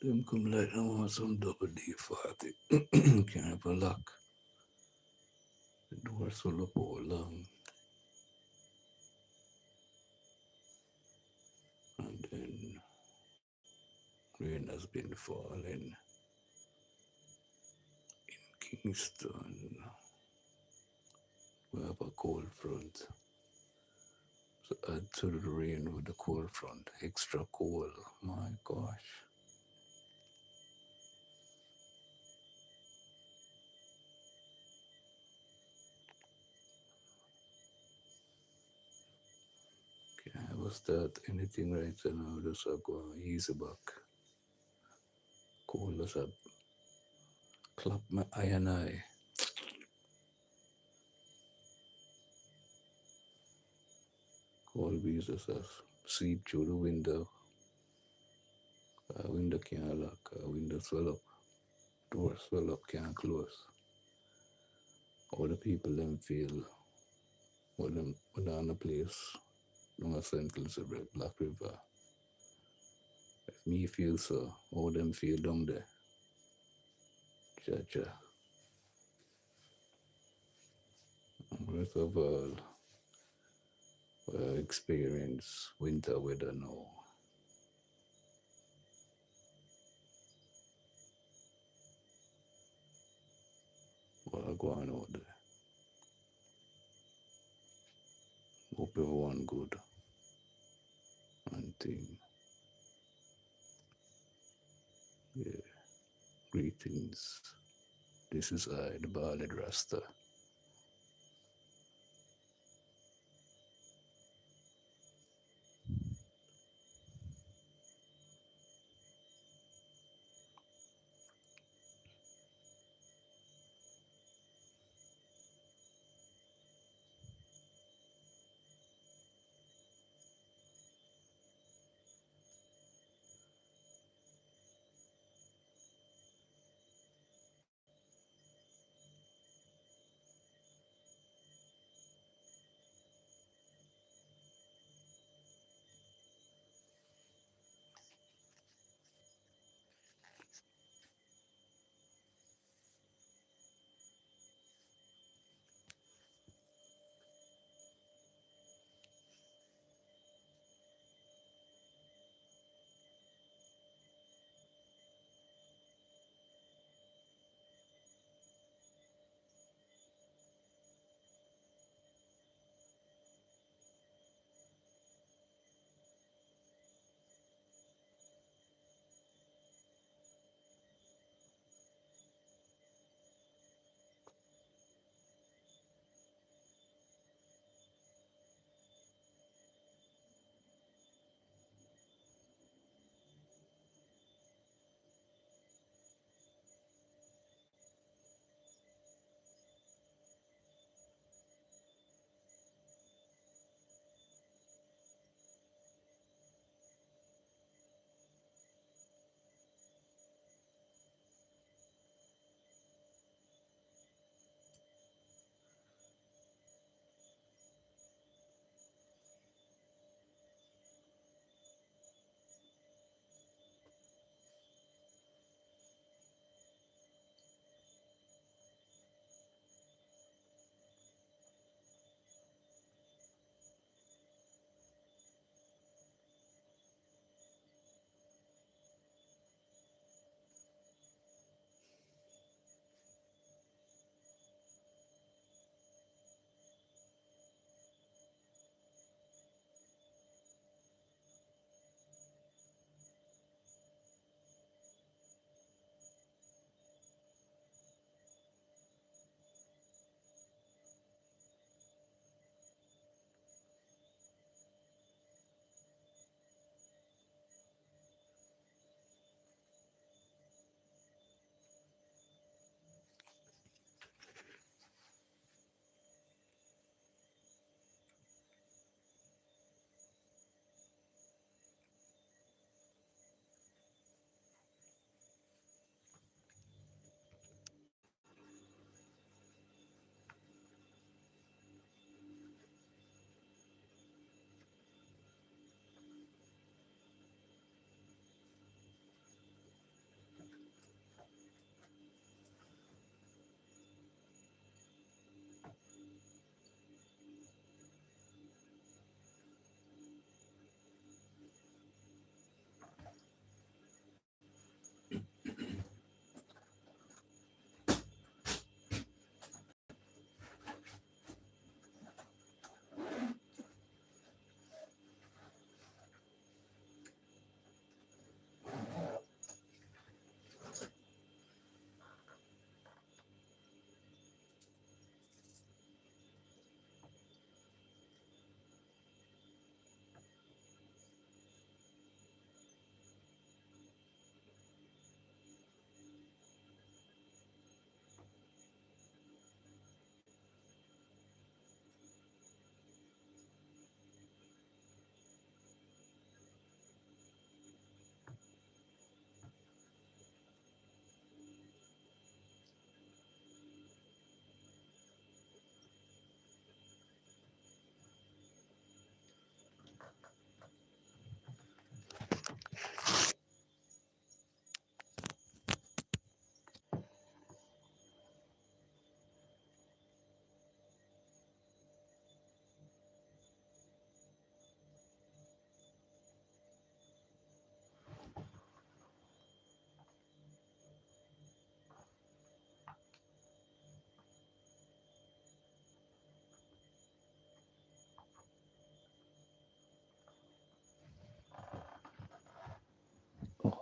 Them come like I want some double D40. Can't have a lock. The door full up all long. And then rain has been falling in Kingston. We have a cold front. So add to the rain with the cold front. Extra cold. My gosh. Can't ever start anything right now. Just go easy back. Cold as a clap my eye and eye. Cold breeze just seep through the window. Window can't lock. Window swell up. Door swell up, can't close. All the people them feel when they're on a place. Long as St. Elizabeth, Black River. If me feel so, all them feel down there. Cha cha. First of all, experience winter weather now. What are going out there? Hope everyone good and thing. Yeah. Greetings. This is I, the Ballad Rasta.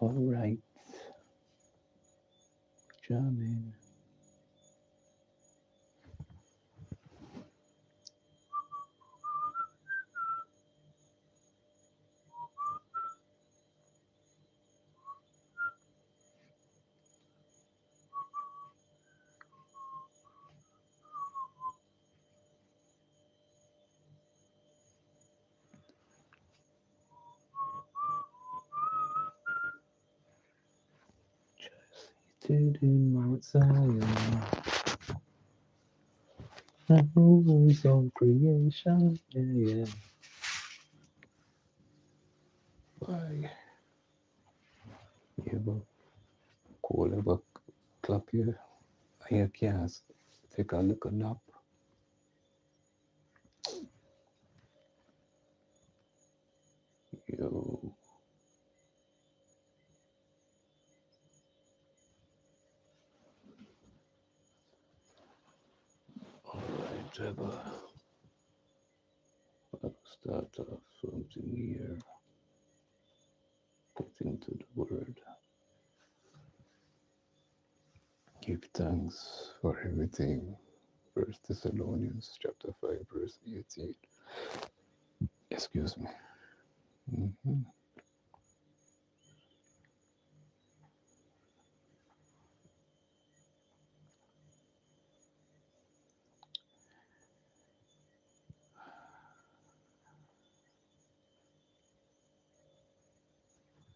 All right, jamming. Seated in Mount Zion, the rules of creation. Yeah, yeah. Bye. You have a cool of a clap here. You can't take a little nap. You. Alright, Trevor. I'll start off something here. Get into the word. Give thanks for everything. First Thessalonians chapter 5 verse 18. Excuse me. Mhm.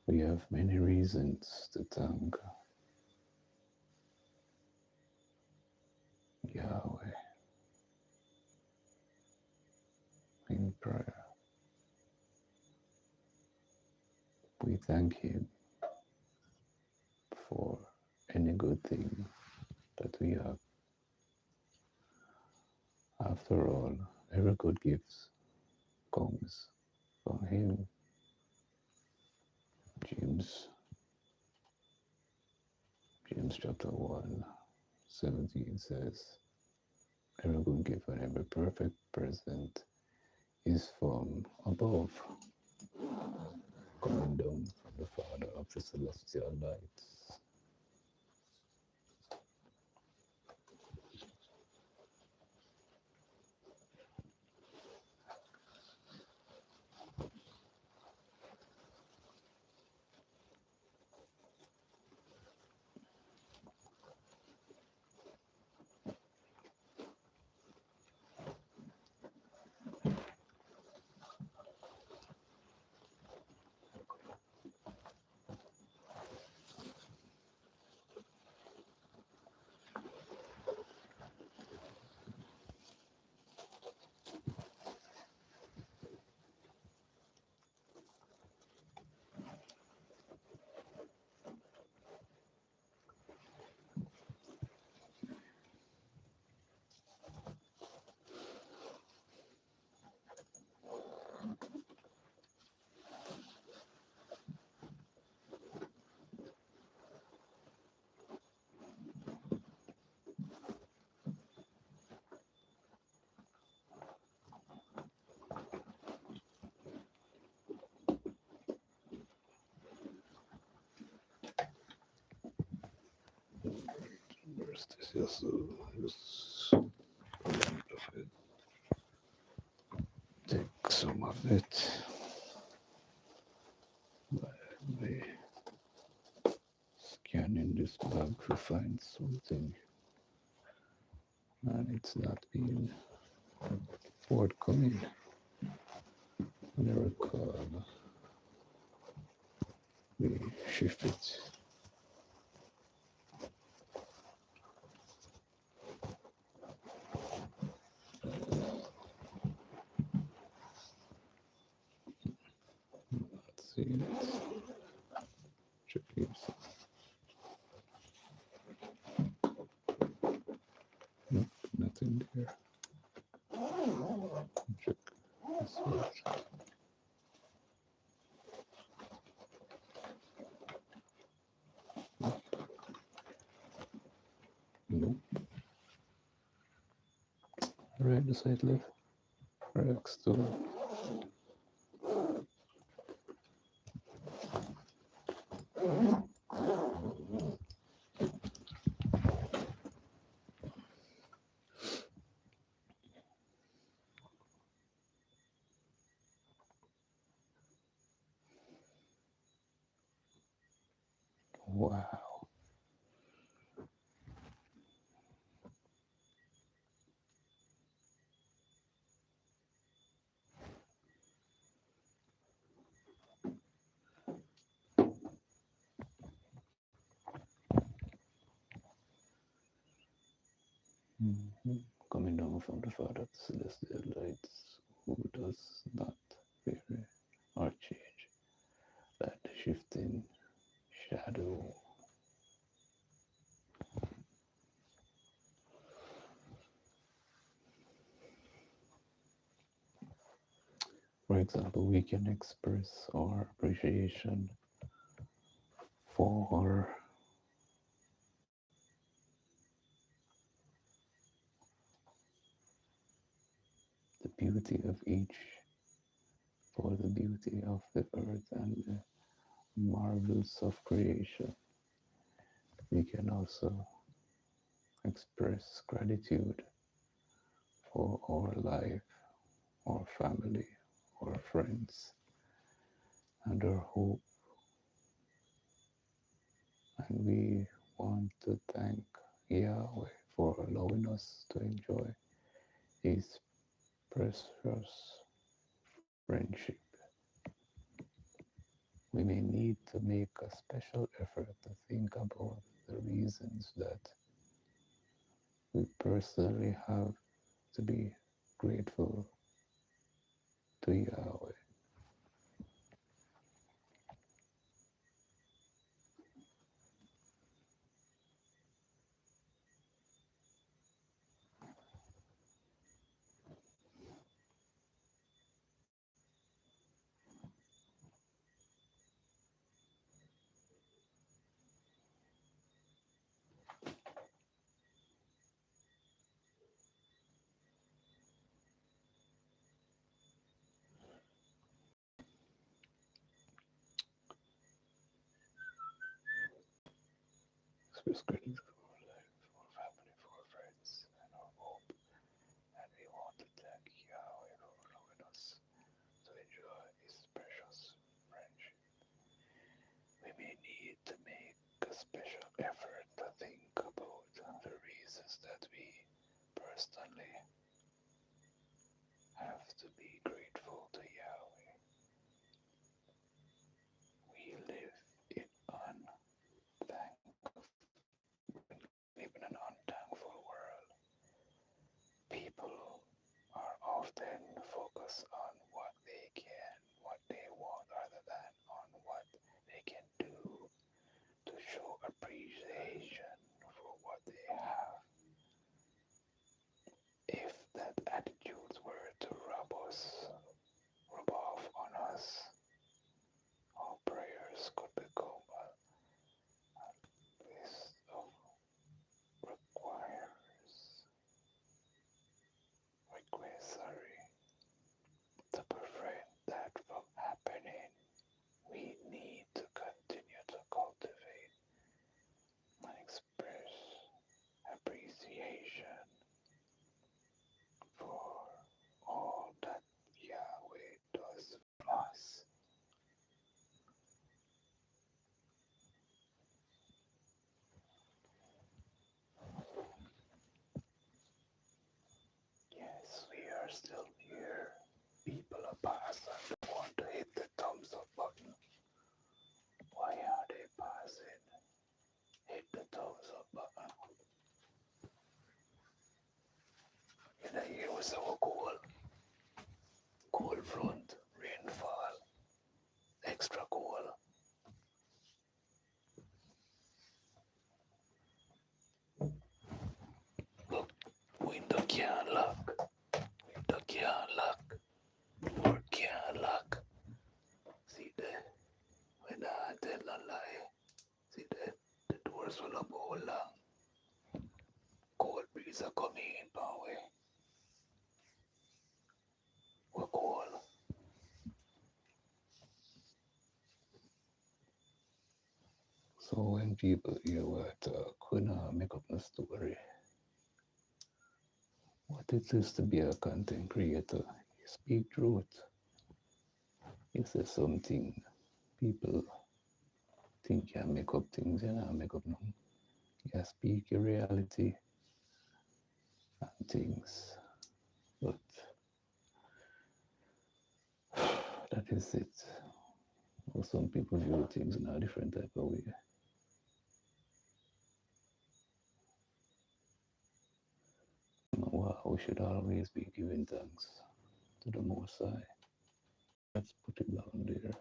We have many reasons to thank Yahweh in prayer. We thank Him for any good thing that we have. After all, every good gift comes from Him. James, James chapter 1, 17 says, every good gift and every perfect present is from above, coming down from the Father of the celestial lights. First is just take some of it. By scanning this bag to find something, and it's not being forthcoming. When I recall, we shift it. Let's see it. Check it. Nope, nothing there. Check this one. Nope. Right beside left. Right store. Mhm. Coming down from the Father of the celestial lights, who does not vary or change, like the shifting shadow. For example, we can express our appreciation for the beauty of each, for the beauty of the earth and the marvels of creation. We can also express gratitude for our life, our family, our friends, and our hope. And we want to thank Yahweh for allowing us to enjoy His precious friendship. We may need to make a special effort to think about the reasons that we personally have to be grateful to Yahweh. Express gratitude for our life, for our family, for our friends, and our hope. And we want to thank Yahweh for allowing us to enjoy His precious friendship. We may need to make a special effort to think about the reasons that we personally have to be grateful to Yahweh. We live in unthankful, we live in an unthankful world. People are often focused on what they can, what they want, rather than on what they can do to show appreciation for what they have. If that attitude were to rub off on us, our prayers could become a list of requires requests, to prevent that from happening. We need to continue to cultivate and express appreciation for all that Yahweh does for us. Yes, we are still here. People are passing. They want to hit the thumbs up button. Why are they passing? Hit the thumbs up button. You know, here was our cold front, rainfall, extra cold. Look, window can't lock. Window can't lock. Door can't lock. See there? When I tell a lie. See there? The doors will up all long. Cold breeze are coming in, power. We're cold. So when people hear what couldn't make up a story, what it is to be a content creator, you speak truth. You say something. People think you make up things, you know, make up nothing. You speak your reality and things. But that is it. Or some people view things in a different type of way. we should always be giving thanks to the Most High. Let's put it down there.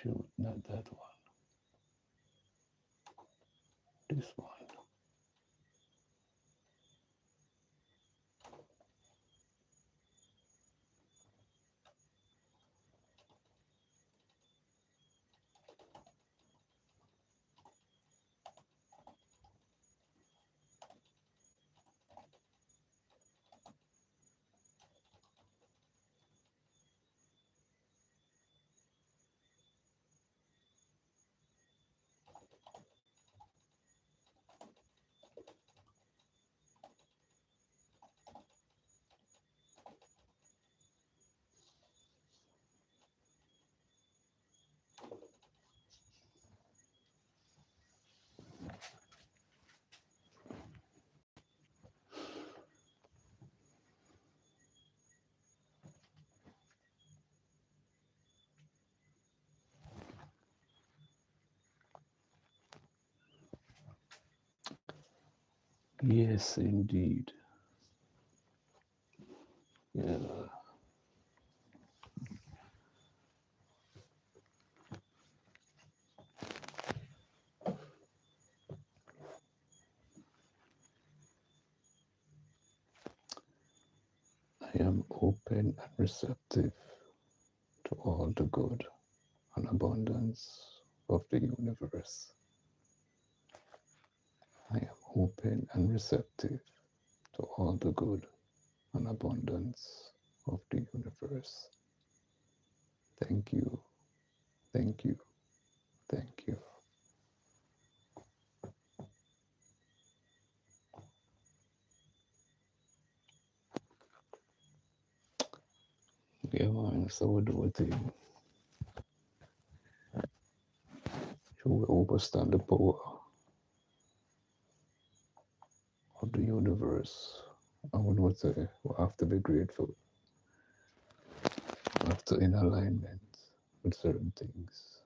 Shoot, not that one. This one. Yes, indeed. Yeah. I am open and receptive to all the good and abundance of the universe. I am open and receptive to all the good and abundance of the universe. Thank you, thank you, thank you. Yeah, man, so we do a thing. Should we understand the power of the universe? I would say we have to be grateful. We have to in alignment with certain things.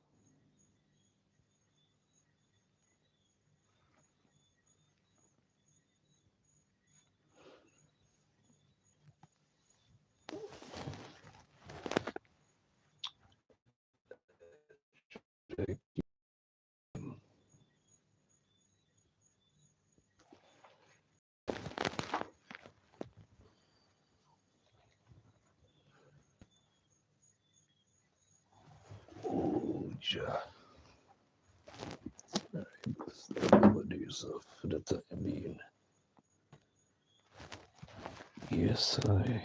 Oh, ja. Over yourself for the time being. Yes, I.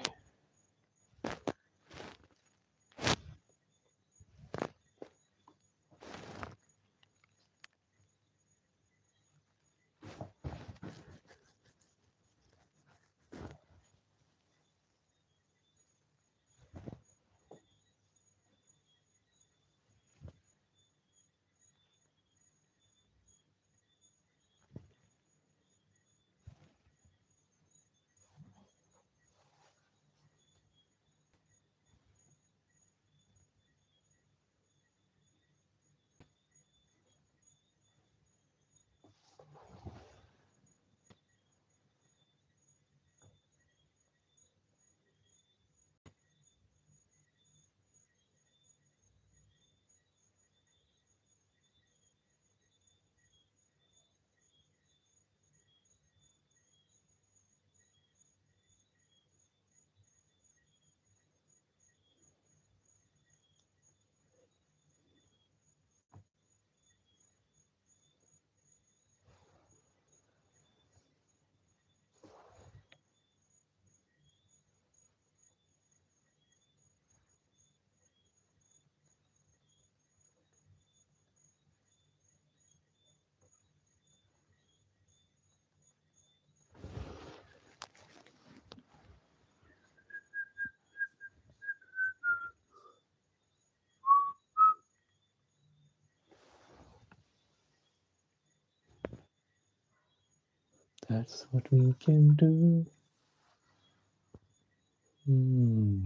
That's what we can do. Hmm.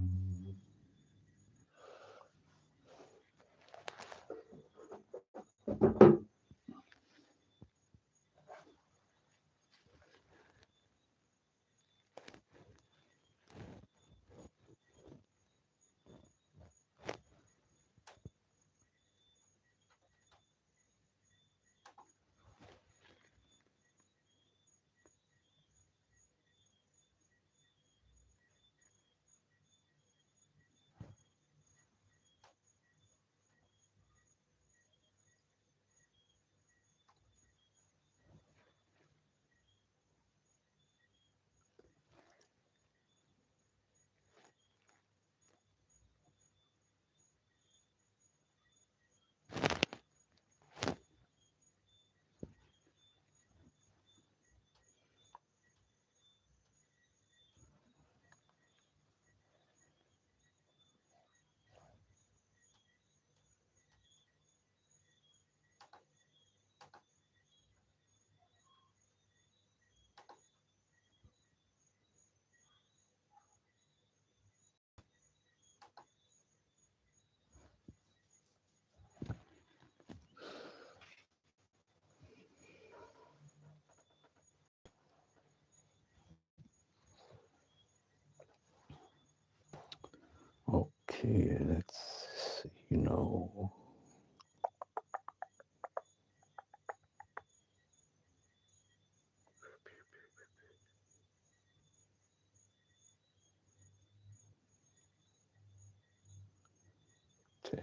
Okay, let's see.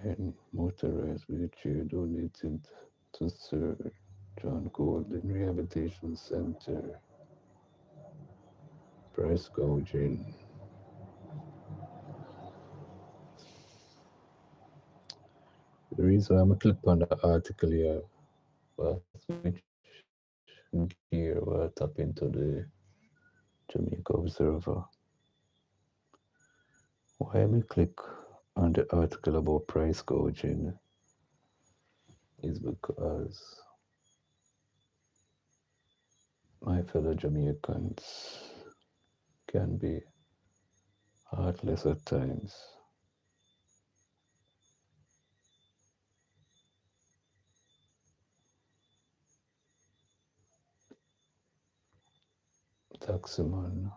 10 motorized wheelchair donated to Sir John Golden Rehabilitation Center. Price gouging. The reason why I'm click on the article here was switch gear or tap into the Jamaica Observer. Why me click on the article about price gouging is because my fellow Jamaicans can be heartless at times. Taxman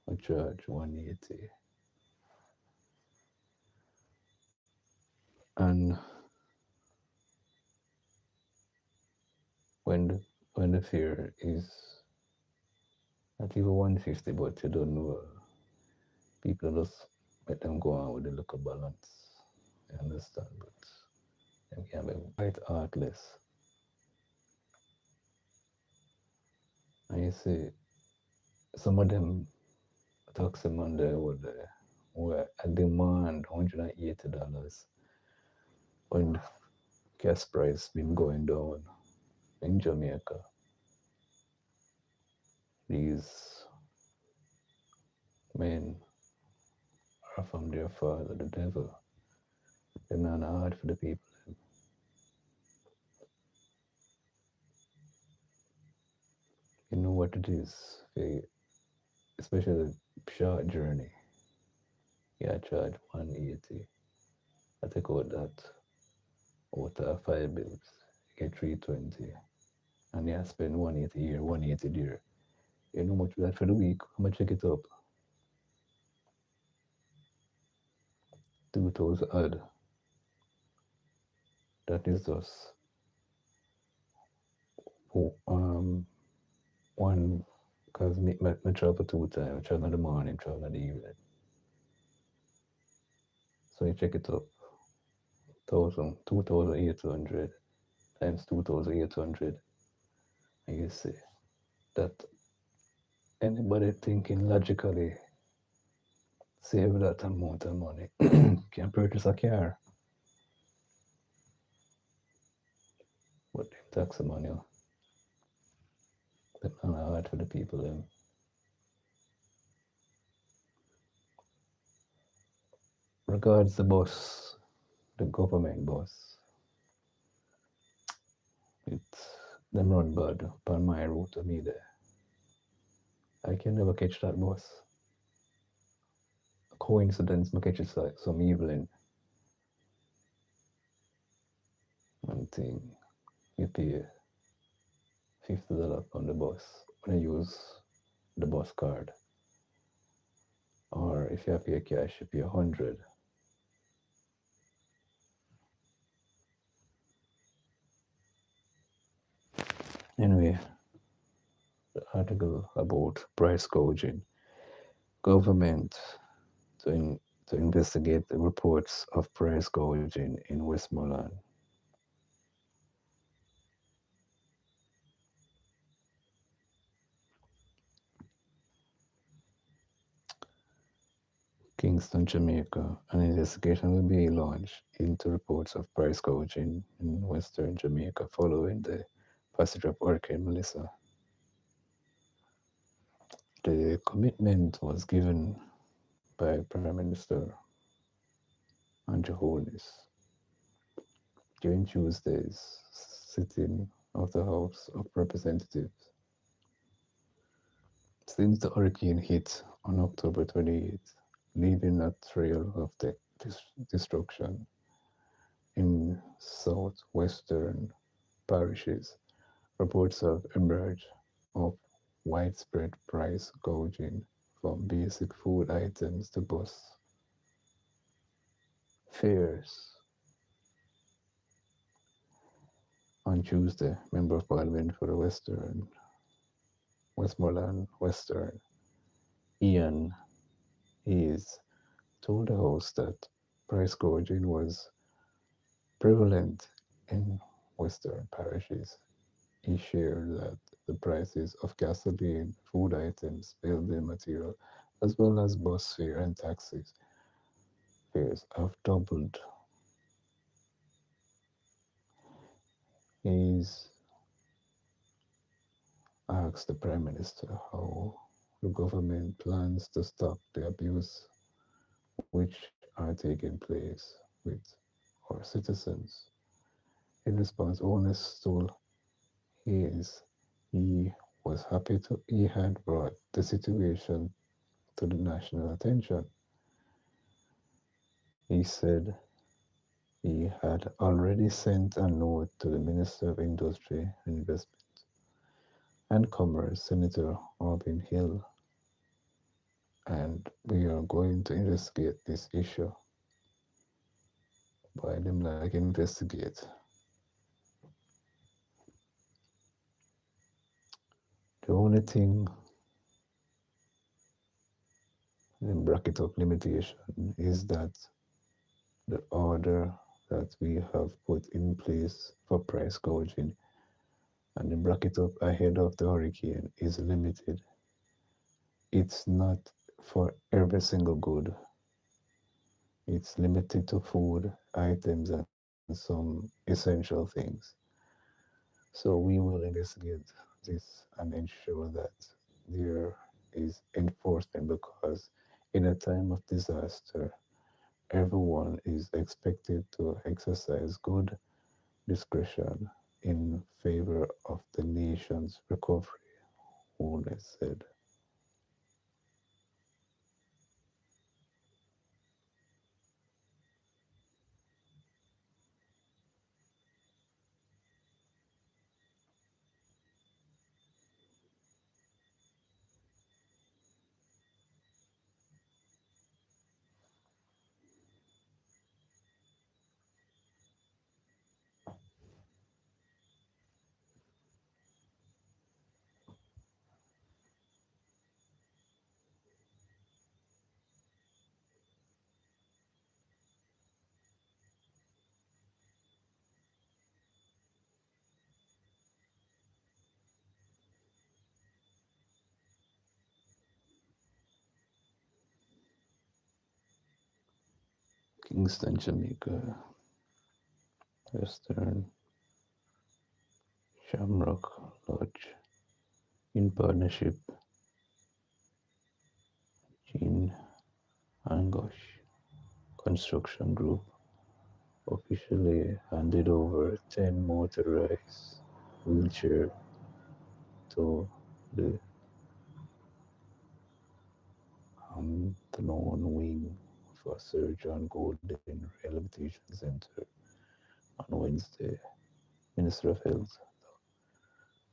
will charge 180. And when when the fare is not even 150, but you don't know, people just let them go on with the local balance. You understand? But them can be quite heartless. And you see, some of them taxman there were a demand $180 when gas price been going down in Jamaica. These men are from their father, the devil. They're not hard for the people. You know what it is, especially short journey. Yeah, charge 180. I take out that out of 5 bills, get 320. And yeah, spend 180 here, 180 there. You know how much that for the week? I'm gonna check it up. 2,000 odd. That is just um one because me travel 2 times. Travel in the morning, travel in the evening. So you check it up. 2,800 times 2,800. And you see that anybody thinking logically save that amount of money can purchase a car. But them tax the money, that's not hard for the people. Regards the bus, the government bus, it's them run bad on my route to me there. I can never catch that bus. Coincidence, I catch it like some evening. One thing, you pay $50 on the bus when you use the bus card. Or if you have pay cash, you pay 100. Anyway, the article about price gouging. Government to, to investigate the reports of price gouging in Westmoreland. Kingston, Jamaica. An investigation will be launched into reports of price gouging in Western Jamaica following the passage of Hurricane Melissa. The commitment was given by Prime Minister Andrew Holness during Tuesday's sitting of the House of Representatives. Since the hurricane hit on October 28th, leaving a trail of destruction in southwestern parishes, reports have emerged of widespread price gouging from basic food items to bus fears. On Tuesday, Member of Parliament for the Westmoreland Western, Ian Hayes, told the House that price gouging was prevalent in Western parishes. He shared that the prices of gasoline, food items, building material, as well as bus fare and taxis fares have doubled. He's asked the Prime Minister how the government plans to stop the abuse which are taking place with our citizens. In response, Onus told Hayes he was happy he had brought the situation to the national attention. He said he had already sent a note to the Minister of Industry and Investment and Commerce, Senator Robin Hill, and we are going to investigate this issue. By them like investigate. The only thing in bracket of limitation is that the order that we have put in place for price gouging and the bracket up ahead of the hurricane is limited. It's not for every single good. It's limited to food, items, and some essential things. So we will investigate this and ensure that there is enforcement because in a time of disaster, everyone is expected to exercise good discretion in favor of the nation's recovery, Holness said. Kingston, Jamaica, Western Shamrock Lodge, in partnership, Jean Angosh Construction Group officially handed over 10 motorized wheelchair to the Hampton wing for Sir John Golden Rehabilitation Center on Wednesday. Minister of Health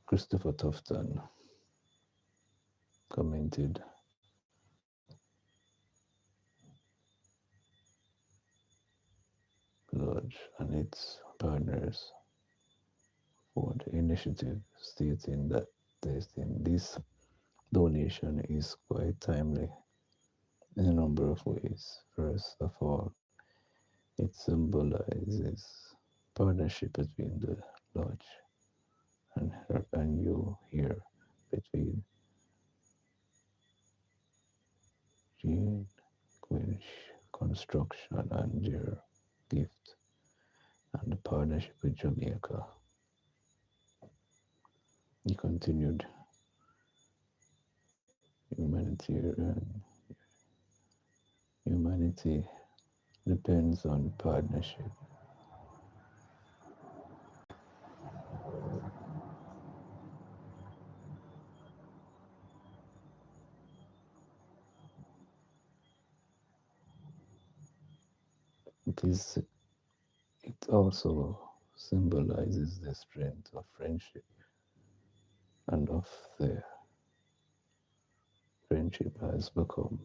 Christopher Tufton commented Lodge and its partners for the initiative, stating that this donation is quite timely in a number of ways. First of all, it symbolizes partnership between the lodge and her and you here, between Jean Quinch Construction and your gift, and the partnership with Jamaica. He continued, humanity depends on partnership. It is it also symbolizes the strength of friendship and of the friendship has become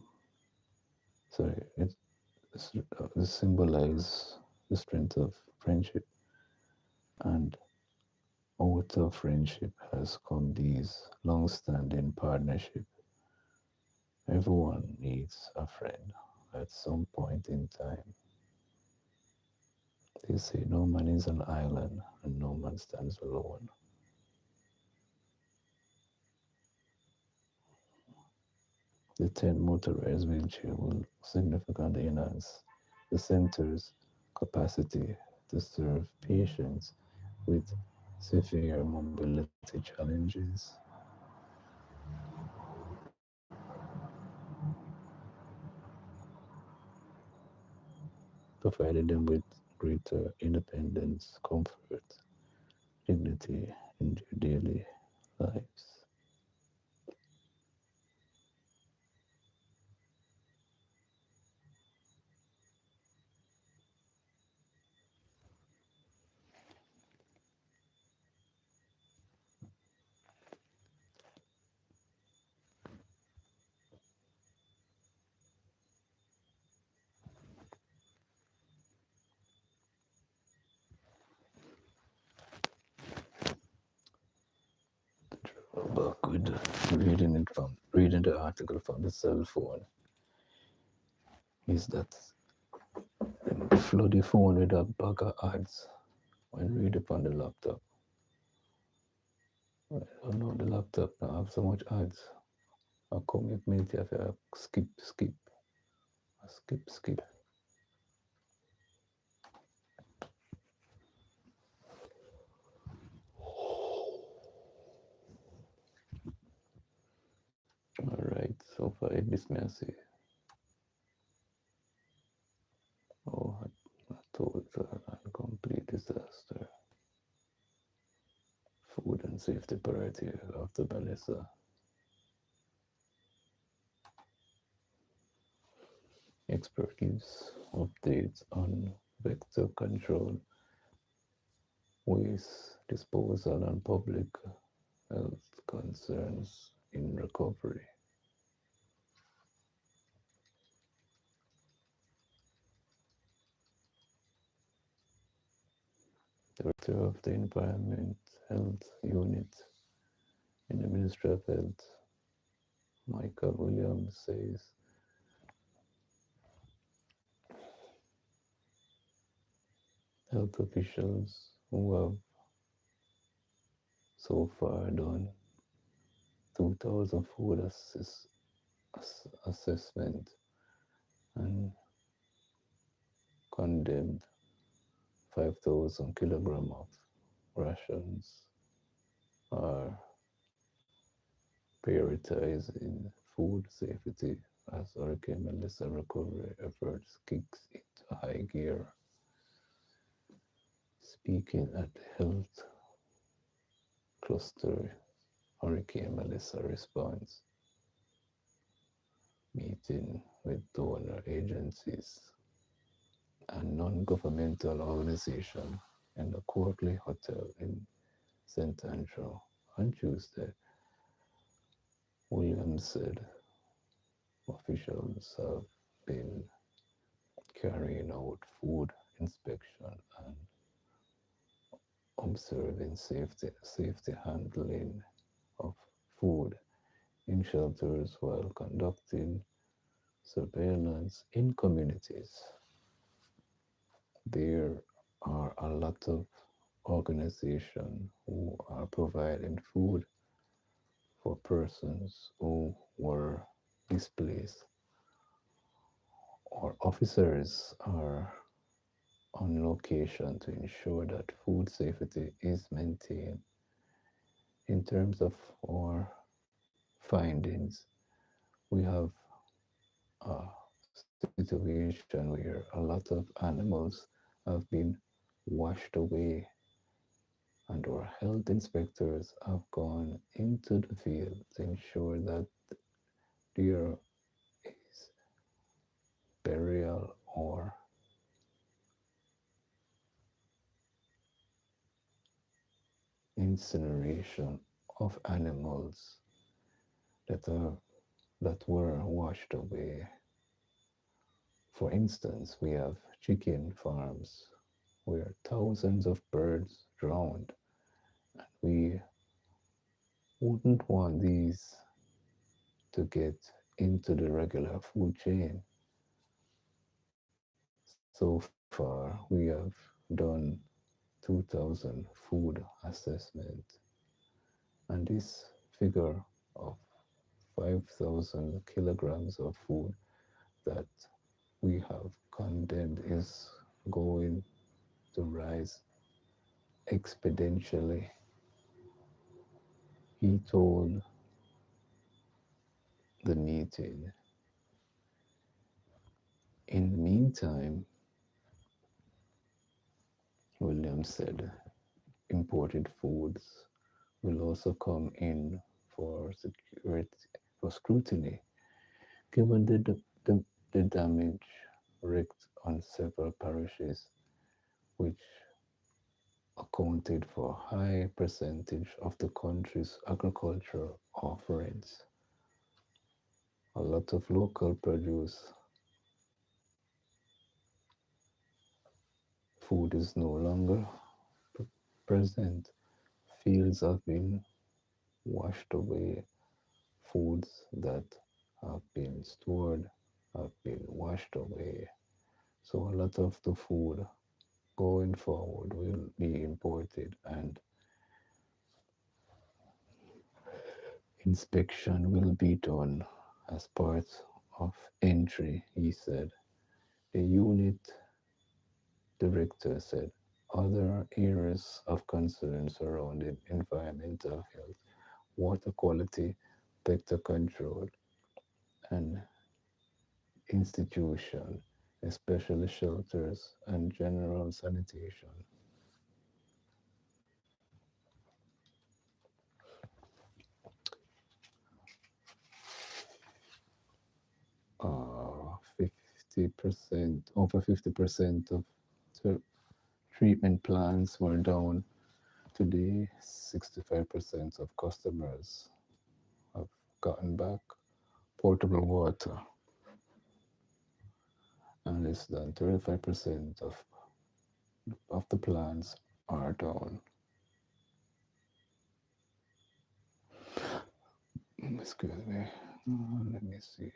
sorry, it This symbolize the strength of friendship, and out of friendship has come these long-standing partnership. Everyone needs a friend at some point in time. They say no man is an island and no man stands alone. The 10 motorized wheelchair will significantly enhance the center's capacity to serve patients with severe mobility challenges, providing them with greater independence, comfort, dignity in their daily lives. But with reading the article from the cell phone is that them flood the phone with a bag of ads when read it on the laptop. I don't know the laptop now have so much ads. I come with me to have a skip. Alright, so far this may I say. Oh, I told an complete disaster. Food and safety priority after Melissa. Expert gives updates on vector control, waste disposal, and public health concerns in recovery. Director of the Environment Health Unit in the Ministry of Health, Michael Williams, says health officials who have so far done 2,000 food assessment and condemned 5,000 kilograms of rations are prioritizing food safety as Hurricane Melissa recovery efforts kicks into high gear. Speaking at the health cluster Hurricane Melissa response meeting with donor agencies and non-governmental organizations in the Courtly Hotel in St. Andrew on Tuesday, Williams said officials have been carrying out food inspection and observing safety handling of food in shelters while conducting surveillance in communities. There are a lot of organizations who are providing food for persons who were displaced, or officers are on location to ensure that food safety is maintained. In terms of our findings, we have a situation where a lot of animals have been washed away, and our health inspectors have gone into the field to ensure that there is burial or incineration of animals that are that were washed away For instance, we have chicken farms where thousands of birds drowned. We wouldn't want these to get into the regular food chain. So far, we have done 2,000 food assessment, and this figure of 5,000 kilograms of food that we have condemned is going to rise exponentially. He told the meeting. In the meantime, Williams said, imported foods will also come in for security, for scrutiny, given the damage wreaked on several parishes, which accounted for a high percentage of the country's agricultural offerings. A lot of local produce food is no longer present. Fields have been washed away. Foods that have been stored have been washed away. So a lot of the food going forward will be imported, and inspection will be done as part of entry, he said. The unit director said other areas of concern surrounding environmental health, water quality, vector control, and institution, especially shelters and general sanitation. 50%, over 50% of the treatment plants were down. Today, 65% of customers have gotten back portable water, and less than 35% of the plants are down. Excuse me. Let me see.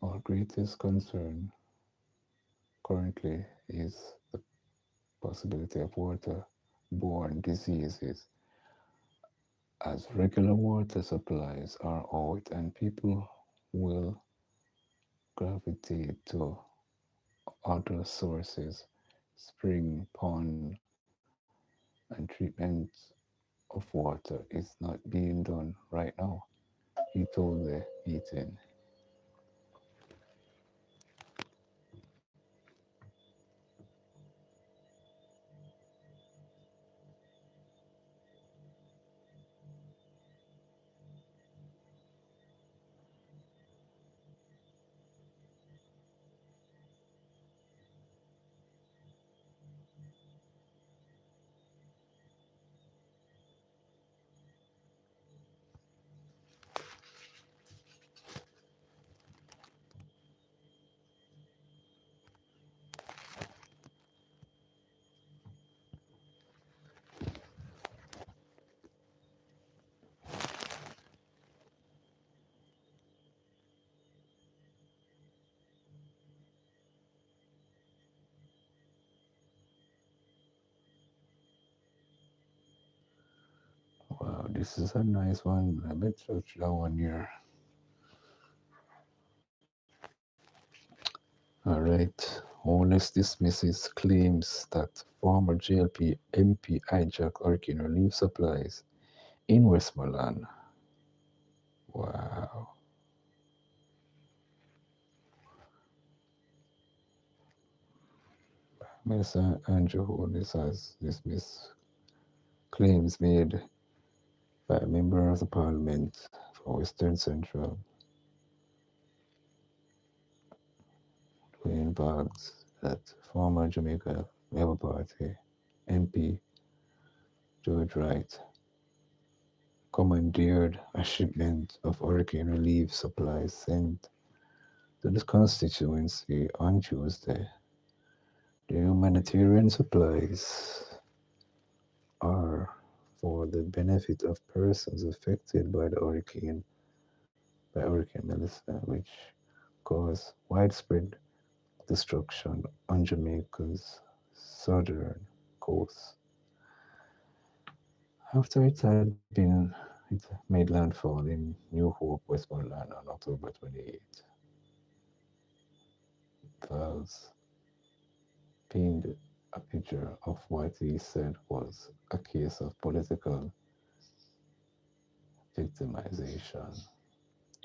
Our greatest concern currently is the possibility of water-borne diseases, as regular water supplies are out and people will gravitate to other sources. Spring, pond, and treatment of water is not being done right now, he told the meeting. Wow, this is a nice one. I bet touch that one here. All right. Holness dismisses claims that former JLP MP hijacked hurricane relief supplies in Westmoreland. Wow. Minister Andrew Holness has dismissed claims made by a member of the parliament for Western Central, Dwayne Boggs, that former Jamaica Labour Party MP George Wright commandeered a shipment of hurricane relief supplies sent to the constituency on Tuesday. The humanitarian supplies are for the benefit of persons affected by Hurricane Melissa, which caused widespread destruction on Jamaica's southern coast. After it made landfall in New Hope, Westmoreland on October 28th, Valls pinned a picture of what he said was a case of political victimization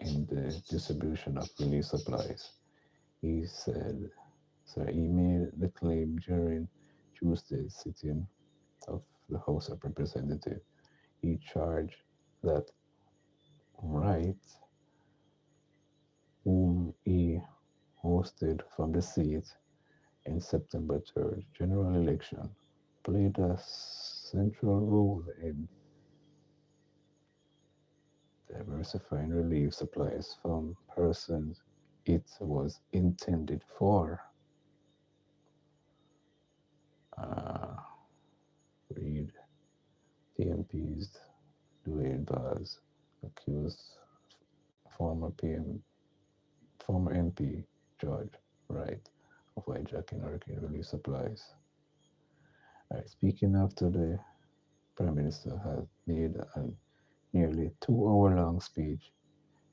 in the distribution of relief supplies. He said, he made the claim during Tuesday's sitting of the House of Representatives. He charged that Wright, whom he hosted from the seat in September 3rd general election, played a central role in diversifying relief supplies from persons it was intended for. Uh, read PMP's Dwayne Baz accused former PM, former MP George Wright of hijacking hurricane relief supplies. Right, speaking after the Prime Minister had made a nearly 2 hour long speech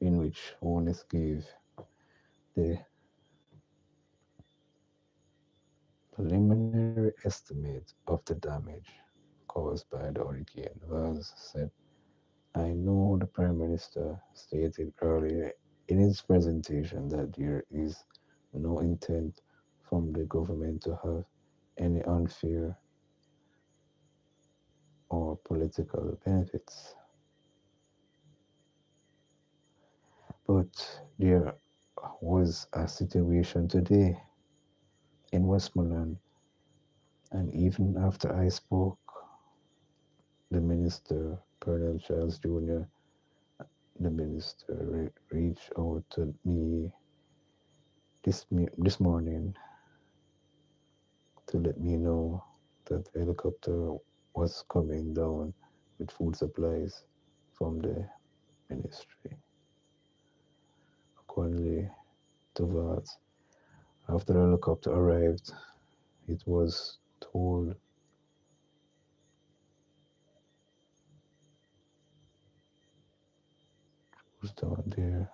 in which Onis gave the preliminary estimate of the damage caused by the hurricane. Vaz said, I know the Prime Minister stated earlier in his presentation that there is no intent from the government to have any unfair or political benefits. But there was a situation today in Westmoreland, and even after I spoke, the minister, Colonel Charles Jr., the minister reached out to me this morning to let me know that the helicopter was coming down with food supplies from the ministry. Accordingly to that, after the helicopter arrived, it was told who's down there.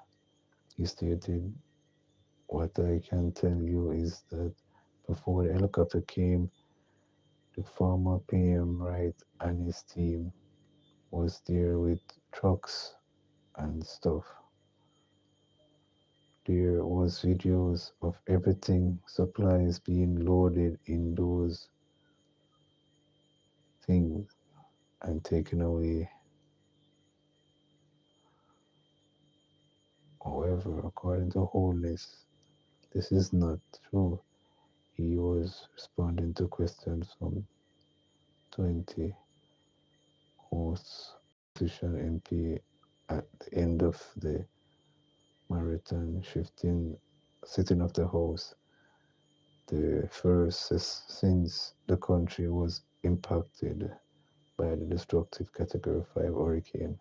He stated, what I can tell you is that before the helicopter came, the former PM Wright and his team was there with trucks and stuff. There was videos of everything, supplies being loaded in those things and taken away. However, according to Holness, this is not true. He was responding to questions from 20 hosts, opposition MP at the end of the marathon shifting sitting of the House, the first since the country was impacted by the destructive Category 5 hurricane.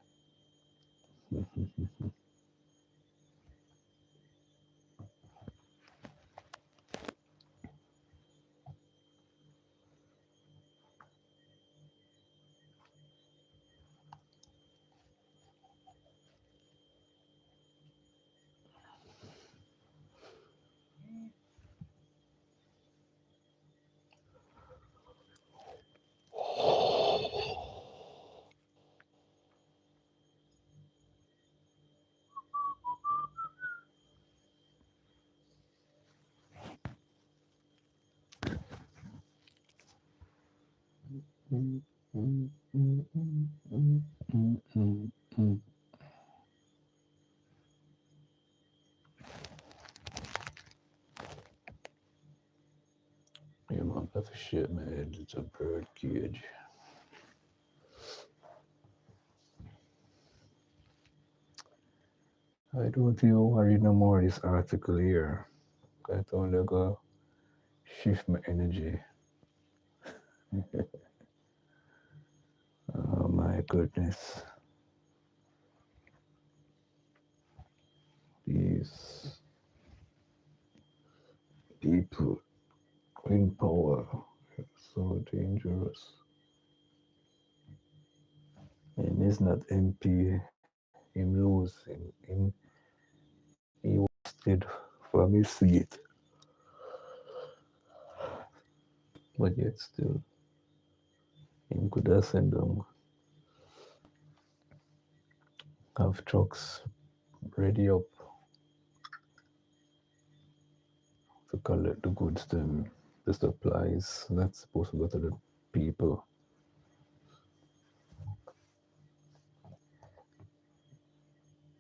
have to shake my head. It's a bird cage. I don't think I'll worry no more this article here. I told you go shift my energy. Oh my goodness. These people in power are so dangerous. And it's not MP him lose he wasted from his seat. But yet still him could have sent them have trucks ready up to collect the goods them the supplies that's supposed to go to the people.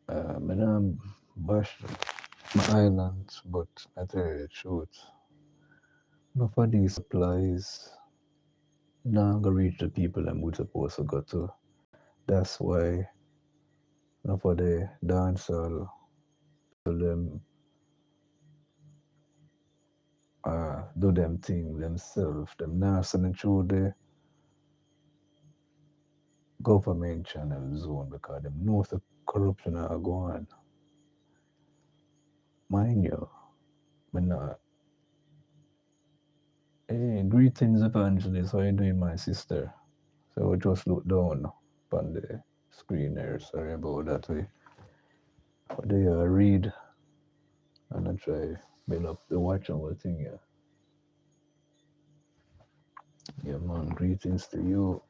And bash my islands, but I tell you the truth. Enough of these supplies now gonna reach the people them we supposed to go to. That's why enough of the dancehall people them do them thing themselves. Them now sending through the government channel zone because them know the corruption are going on. Mind you, but not. Hey, greetings, evangelist. How you doing, my sister? So we just look down on the screen there. Sorry about that. But they read and I try build up the watch our thing. Yeah, yeah, man. Greetings to you.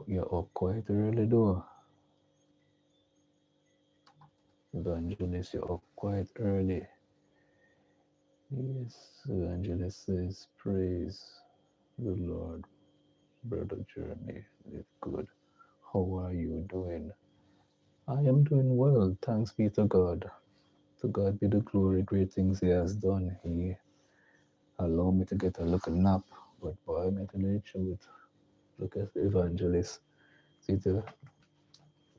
You're up quite early though, evangelist. You're up quite early. Yes, evangelist says praise the Lord, brother Jeremy. Live good. How are you doing? I am doing well. Thanks be to God. To God be the glory, great things He has done. He allowed me to get a little nap, but boy, I'm telling you the truth. Look at the evangelist. See the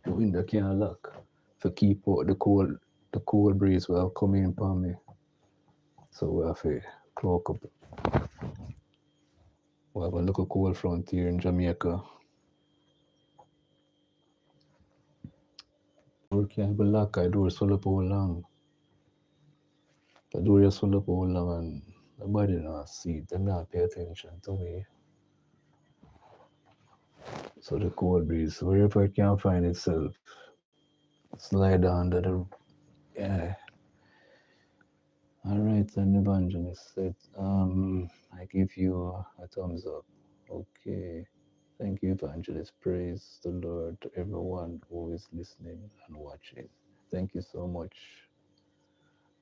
window can't lock to keep out the cold breeze will come in upon me. So we have to cloak up. We have a little cold front here in Jamaica. Door can't be locked. I door so up how long. The door is so up how long and nobody not see it. They not pay attention to me. So the cold breeze, wherever it can find itself, slide under the yeah. All right, then evangelist said, I give you a thumbs up. Okay. Thank you, evangelist. Praise the Lord to everyone who is listening and watching. Thank you so much,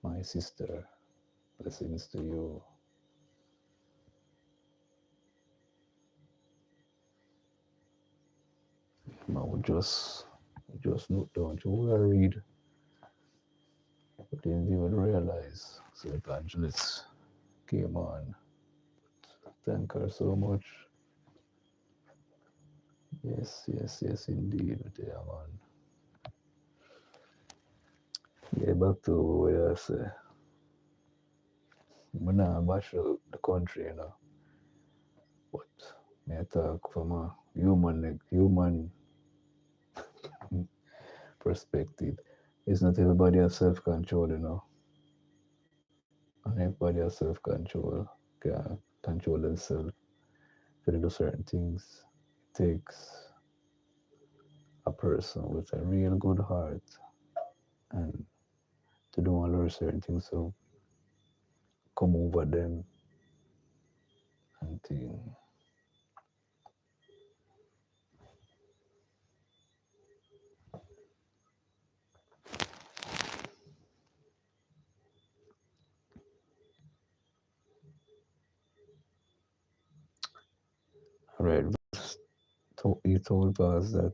my sister. Blessings to you. Now we just note down to what I read, but didn't even realize. So evangelist came on. Thank her so much. Yes, yes, yes, indeed. Yeah, man. Yeah, back to what I say. I'm not bash the country, but me I talk from a human perspective. It's not everybody has self control, and everybody has self control, can control themselves to do certain things. It takes a person with a real good heart and to do all those certain things to come over them and thing. All right, he told us that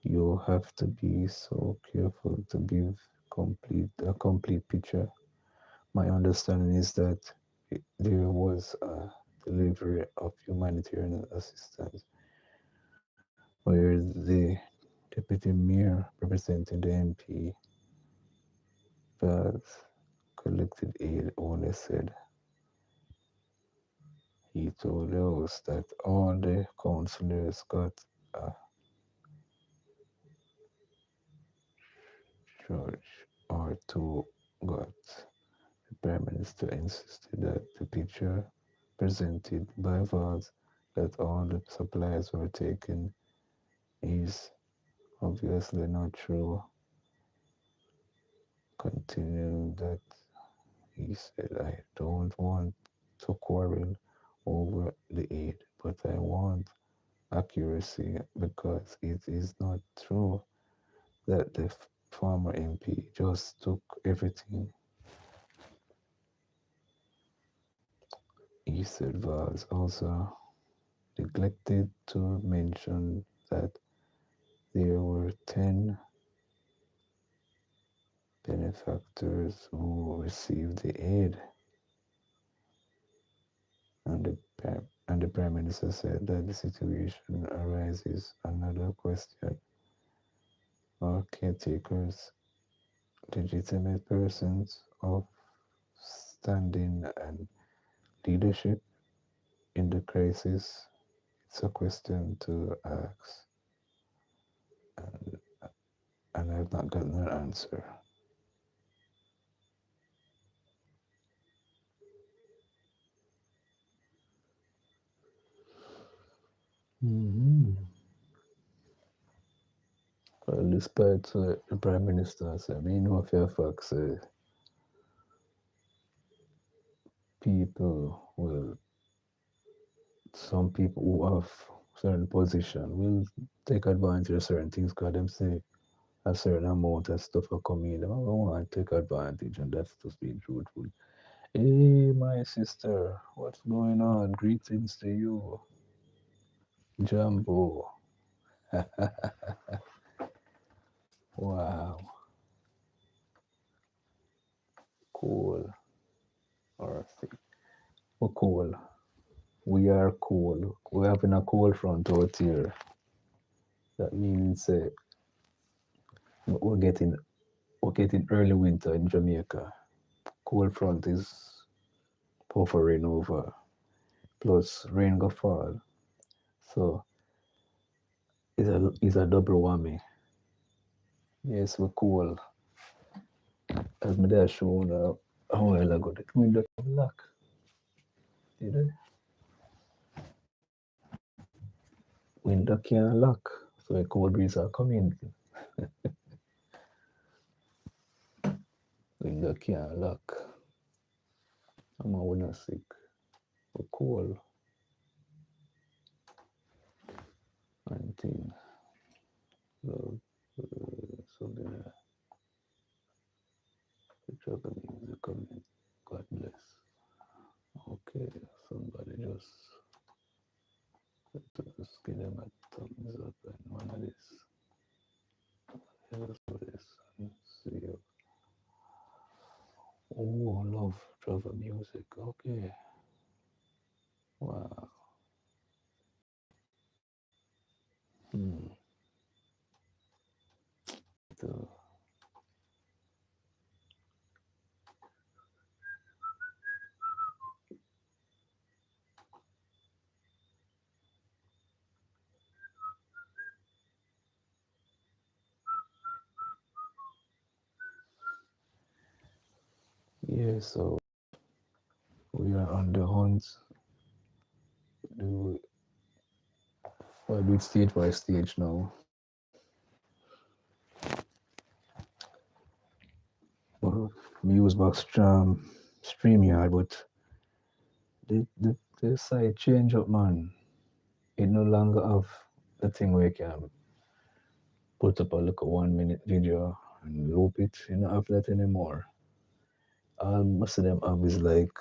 you have to be so careful to give a complete picture. My understanding is that there was a delivery of humanitarian assistance where the deputy mayor representing the MP that collected aid only said he told the host that all the councillors got a church or two got. The Prime Minister insisted that the picture presented by Vaz that all the supplies were taken is obviously not true. Continuing that, he said, I don't want to quarrel over the aid, but I want accuracy because it is not true that the former MP just took everything. He said Vaz also neglected to mention that there were 10 benefactors who received the aid, and the Prime Minister said that the situation arises another question. Are caretakers legitimate persons of standing and leadership in the crisis? It's a question to ask, and, and I've not gotten an answer. Mm-hmm. Well, despite the Prime Minister said, I mean, know for a fact, say, people will, some people who have certain position will take advantage of certain things because them say a certain amount of stuff will come in. Them don't want to take advantage, and that's just being truthful. Hey, my sister, what's going on? Greetings to you, Jumbo. Wow, cool. Or we're cool. We are cool. We're having a cold front out here. That means we're getting early winter in Jamaica. Cold front is hovering over. Plus rain go fall. So it's a double whammy. Yes, we're cool. As my dad showed a while ago, the window can lock. Did it? Window can lock. So a cold breeze are coming. Window can lock. I'm not sick. We're cool. 19. Love. So the picture of the music coming. God bless. Okay, somebody just give them a thumbs up and one of this. Let's do this and see. Oh, love travel music. Okay. Wow. Hmm. So, yeah, so we are on the hunt. Do well, do it stage by stage now. Well, we use box StreamYard, but the site change up, man. It no longer have the thing where you can put up a look 1 minute video and loop it. You don't have that anymore. Most of them have is like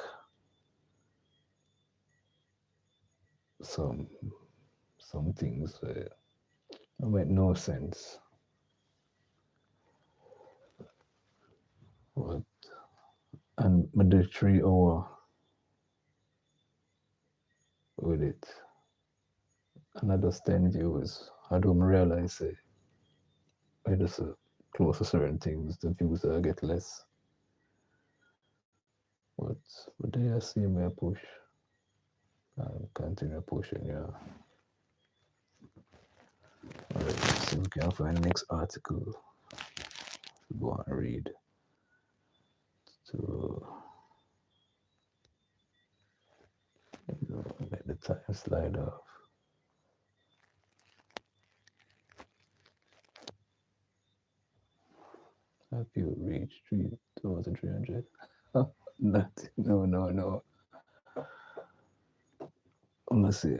some some things don't make no sense. But and with the 3 hour with it. And I just 10 views. I don't realize it. I just close to certain things, the views I get less. But but they I see me I push and continue pushing, yeah. Alright, see if we can find the next article to go and read. To let the time slide off. Have you reached 3,300? Not, no. I'm gonna see.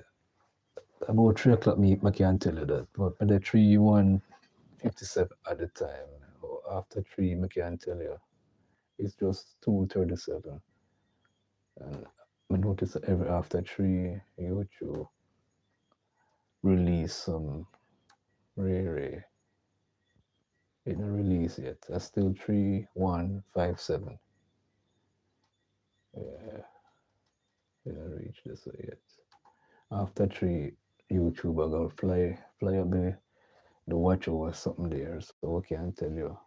About 3 o'clock, I can't tell you that. But by the 3:57 at the time, or after 3, I can't tell you. It's just 2:37. And I notice that every after 3, YouTube release some Ray. It didn't release yet. That's still 3:157. Yeah, it didn't reach this yet. After 3, YouTube I gonna fly up the watch over something there. So I can't tell you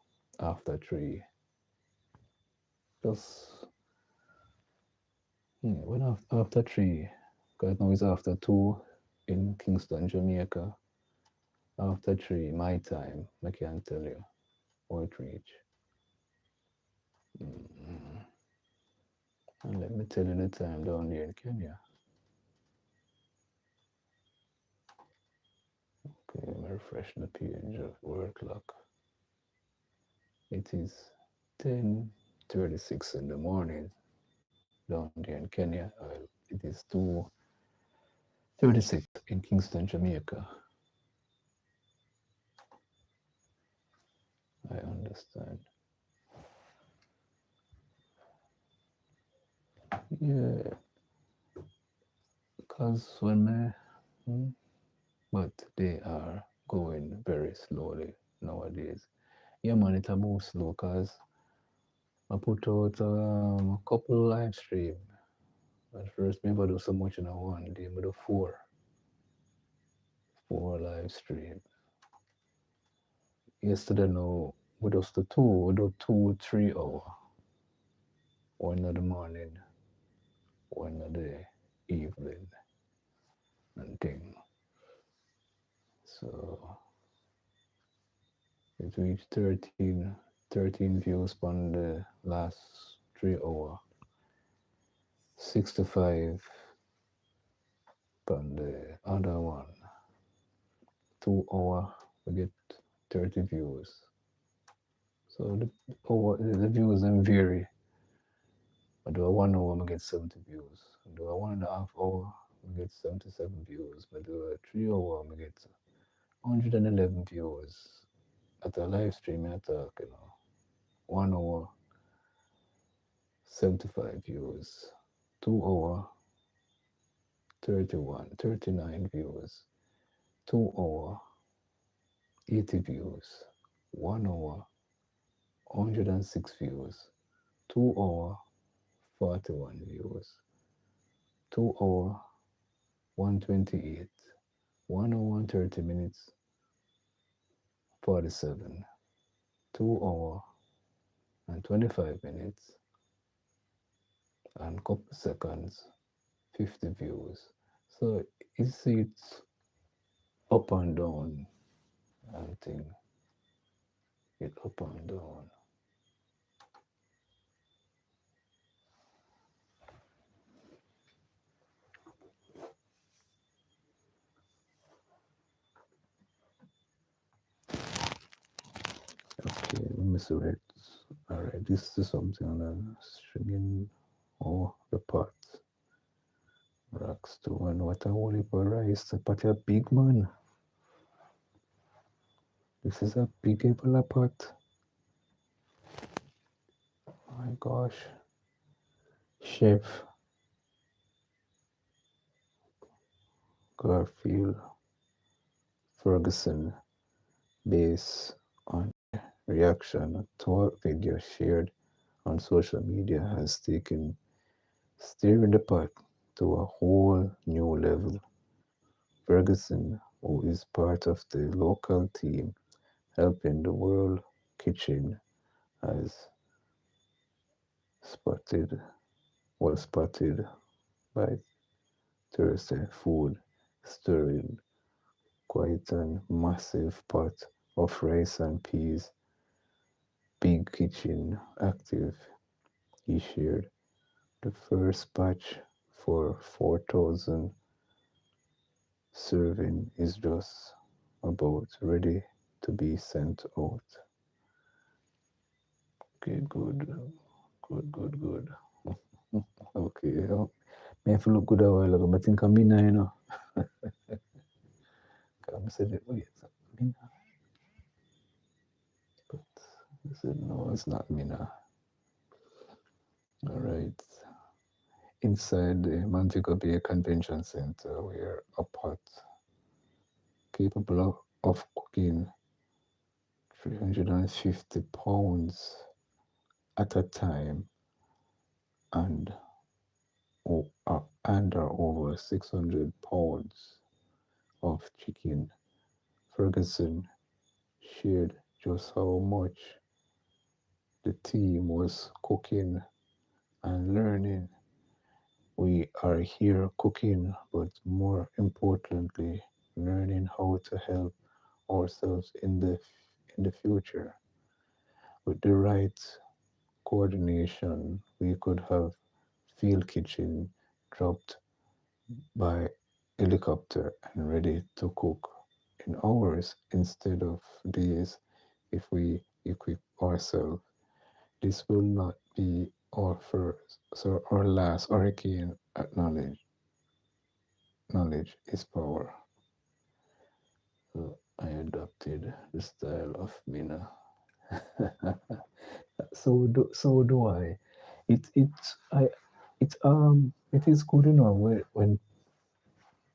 after 3. Just when after 3, because now it's after 2 in Kingston, Jamaica. After 3, my time, I can't tell you what it reach. Mm-hmm. And let me tell you the time down here in Kenya. Okay, let me refresh the page of world clock. It is 10:36 in the morning down there in Kenya. It is 2:36 in Kingston, Jamaica. I understand. Yeah, because but they are going very slowly nowadays. Yeah, man, it a move slow because I put out a couple live stream. At first, maybe I do so much in a one day, but do four live stream. Yesterday, no, we just the two, we do 2 3 hour. One in the morning, one in the evening, and thing. So it reached 13 views on the last 3 hour, 65 on the other one. 2 hour, we get 30 views. So the views then vary. I do a 1 hour, I get 70 views. I do a 1.5 hour, I get 77 views. I do a 3 hour, I get 111 views. At a live stream, I talk, 1 hour, 75 views. 2 hour, 31, 39 views. 2 hour, 80 views. 1 hour, 106 views. 2 hour, 41 views. 2 hour, 128. 1 hour and 30 minutes, 47. 2 hour and 25 minutes and couple seconds, 50 views. So it's up and down and thing. It up and down. Okay, let me see it. Alright, this is something on the stringing the parts. Rocks to one. What a holy rice. But a big man. This is a big Ebola pot. Oh my gosh. Chef Garfield Ferguson, based on reaction to a video shared on social media, has taken stir in the pot to a whole new level. Ferguson, who is part of the local team helping the World Kitchen, has spotted was spotted by Thursday food stirring quite a massive pot of rice and peas. Big Kitchen active, he shared. The first batch for 4,000 serving is just about ready to be sent out. Okay, good, good, good, good. Okay, me have to look good a while ago. I think I'm Mina, you know. I said, wait, Mina. But I said, no, it's not Mina. All right. Inside the Montego Bay Convention Center, where a pot capable of cooking 350 pounds at a time and under over 600 pounds of chicken. Ferguson shared just how much the team was cooking and learning. We are here cooking, but more importantly, learning how to help ourselves in the future. With the right coordination, we could have field kitchen dropped by helicopter and ready to cook in hours instead of days if we equip ourselves. This will not be our first, so our last hurricane acknowledge. Knowledge is power. So I adopted the style of Mina. So do I. It I it is good, when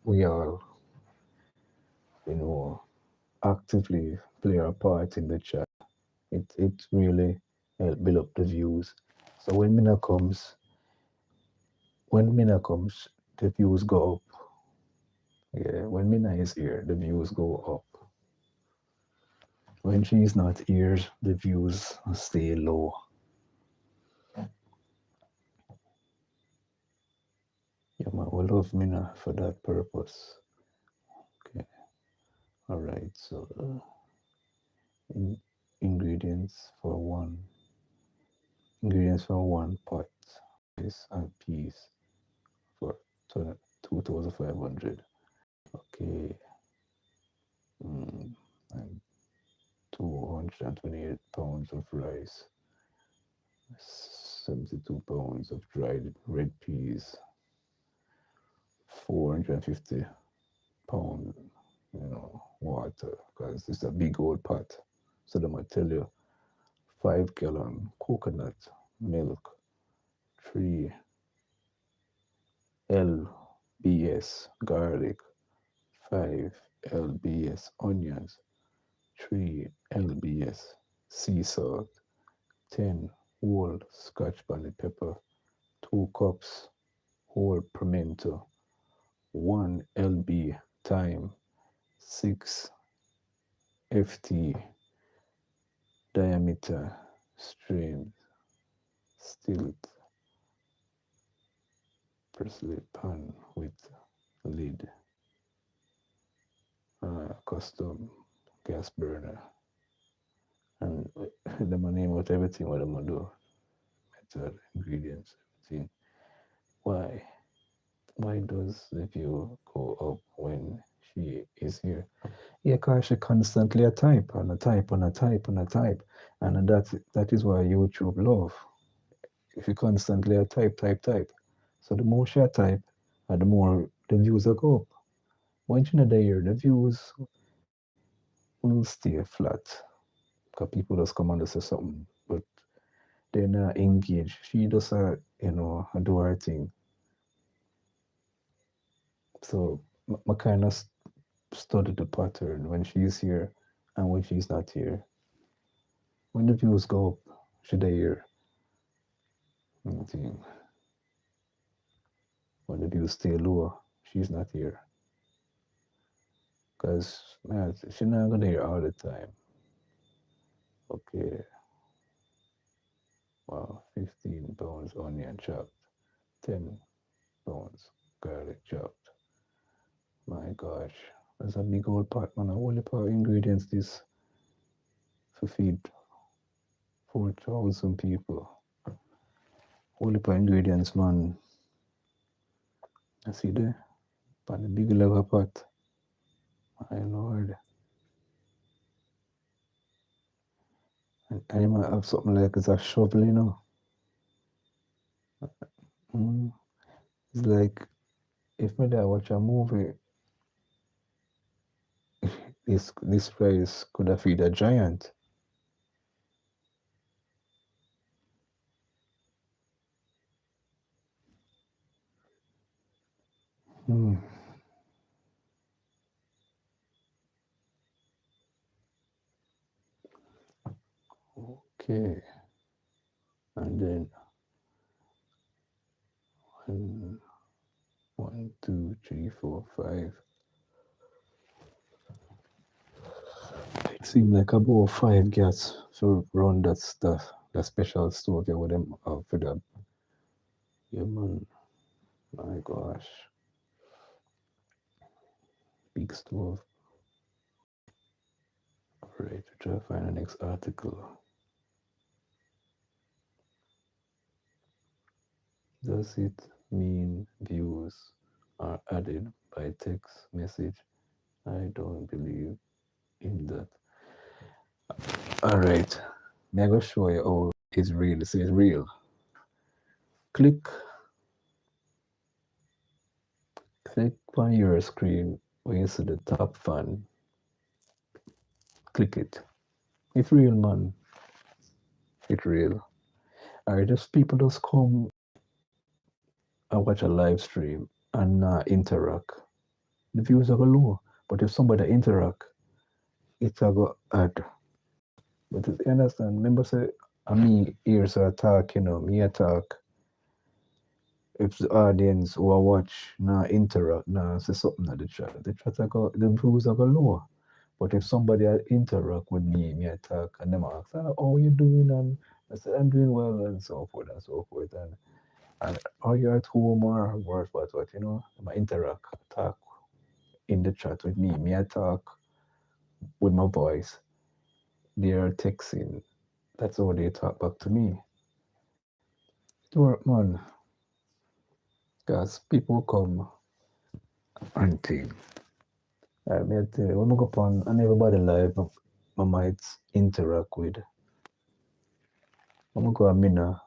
we are, you know actively play our part in the chat. It really help build up the views. So when Mina comes, the views go up. Yeah, when Mina is here, the views go up. When she's not here, the views stay low. Yeah, man, we love Mina for that purpose. Okay, all right. So in, ingredients for one pot rice and peas for 2,500. Okay, and 228 pounds of rice, 72 pounds of dried red peas, 450 pound, water, because it's a big old pot. So they might tell you 5 gallon coconut milk, 3 lbs garlic, 5 lbs onions, 3 lbs sea salt, 10 whole scotch bonnet pepper, 2 cups whole pimento, 1 lb thyme, 6 ft diameter strained stilt parsley pan with lid, custom gas burner, and them a name out everything what I'm gonna do, method, ingredients, everything. Why? Why does the view go up when she is here? Yeah, because she constantly a type and a type and a type and a type. And that is why YouTube love. If you constantly a type. So the more she a type, the more the views will go up. Once you're not there, the views will stay flat. Because people just come and say something, but they're not engaged. She does do her thing. So I kind of study the pattern when she's here and when she's not here. When the views go up, she there. Thing. when the views stay low, she's not here. Because, man, she's not gonna hear all the time. Okay, wow, 15 pounds onion chopped, 10 pounds garlic chopped. My gosh, that's a big old pot, man. A whole heap of ingredients this to feed 4,000 people. Whole heap of ingredients, man. I see there, on the big lava pot. My lord. And you might have something like it's a shovel, you know. Mm. It's like if me there watch a movie, this rice could have feed a giant. Mm. Okay. And then one, one, two, three, four, five. It seemed like about 5 gas to run that stuff, that special stove there with them for that. Yeah, man. My gosh. Big stove. Alright, try to find the next article. Does it mean views are added by text message? I don't believe in that. Alright, I'm going to show you how it's real. It says real. Click on your screen where you see the top fan. Click it. It's real, man. It's real. Alright, if people just come and watch a live stream and interact, the views are go low. But if somebody interact, it's a go add. But you understand, remember say, me ears are talk, me attack. If the audience who are watch interact, say something at the chat the views are go low. But if somebody interact with me attack, and them ask, how you doing? And I say, I'm doing well, and so forth and so forth. And are you at home or what, I interact, talk in the chat with me. Me I talk with my voice. They are texting. That's how they talk back to me. It work, man. Because people come and think. Me I tell you, when I go on and everybody live, I might interact with. When I go on Mina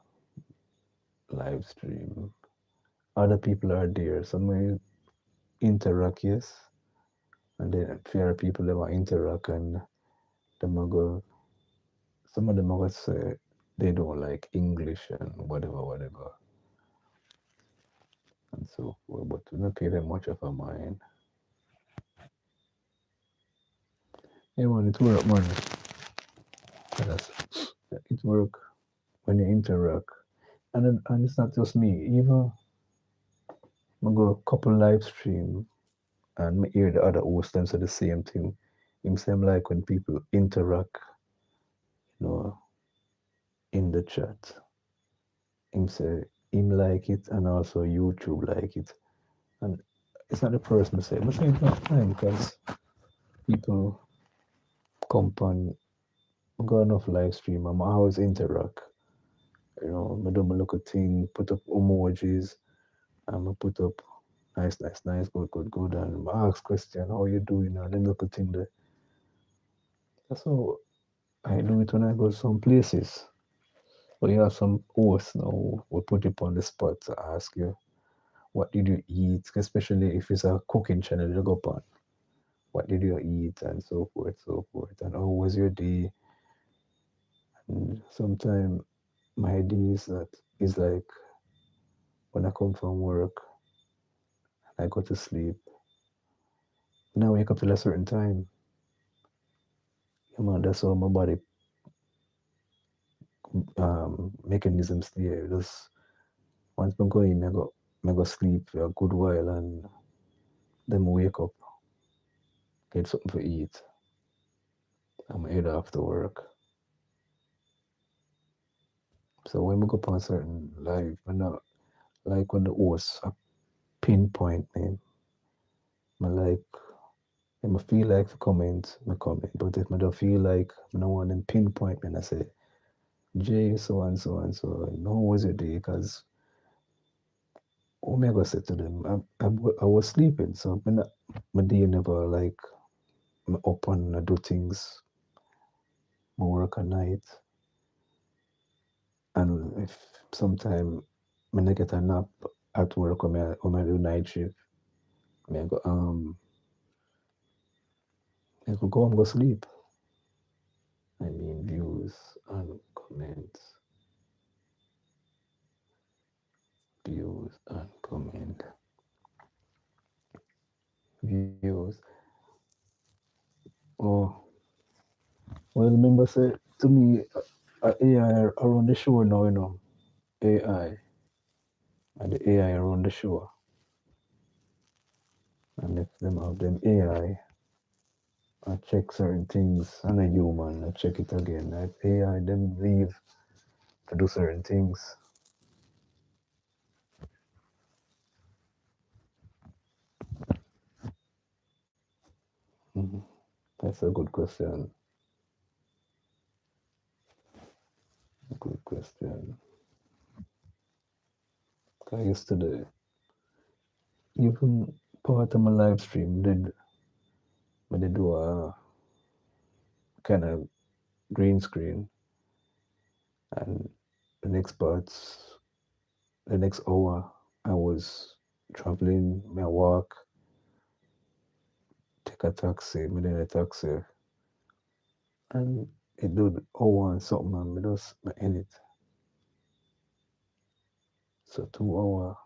live stream, other people are there. Some may interact, yes. And then fewer people that will interact and them will go, some of them will say they don't like English and whatever. And so forth. But we don't pay them much of a mind. Yeah, man, it work, man. It work when you interact. And it's not just me. Even I go a couple live stream and I hear the other host them say the same thing. Him same like when people interact, you know, in the chat. Him say him like it and also YouTube like it. And it's not the person say, but it's not fine because people come on go enough live stream. I'm always interact. I do my look at thing, put up emojis, and I put up nice, good, and I ask question, how you doing? And then look at thing there. That's how I do it when I go some places. But you have some hosts now will put you on the spot to ask you, what did you eat? Especially if it's a cooking channel you go on. What did you eat? And so forth. And how was your day? And sometimes my day is like when I come from work, I go to sleep. When I wake up till a certain time, that's how my body mechanisms there. Just once I go in, I go. I go sleep for a good while and then wake up, get something to eat. I'm head after work. So when we go on certain live, when like when the host pinpoint me, I like if I feel like to comment, I comment. But if I don't feel like no one in pinpoint me, and I say, Jay, so and so and so, no was your day? Because what am I gonna say to them? I was sleeping, so my day never like I'm up and I do things, I work at night, and if sometime when I get a nap at work or I do night shift, I go go and go sleep. I mean views and comments, views and comment, views. Oh, well, remember say to me, AI around the show now, AI and the AI around the show, and if them have them AI, I check certain things and a human, I check it again. If AI them leave to do certain things. Mhm. That's a good question. Good question. 'Cause yesterday, even part of my live stream did do a kind of green screen, and the next parts, the next hour, I was traveling, my walk, take a taxi, me in a taxi, and it do hour and something, and me just me in it. So 2 hour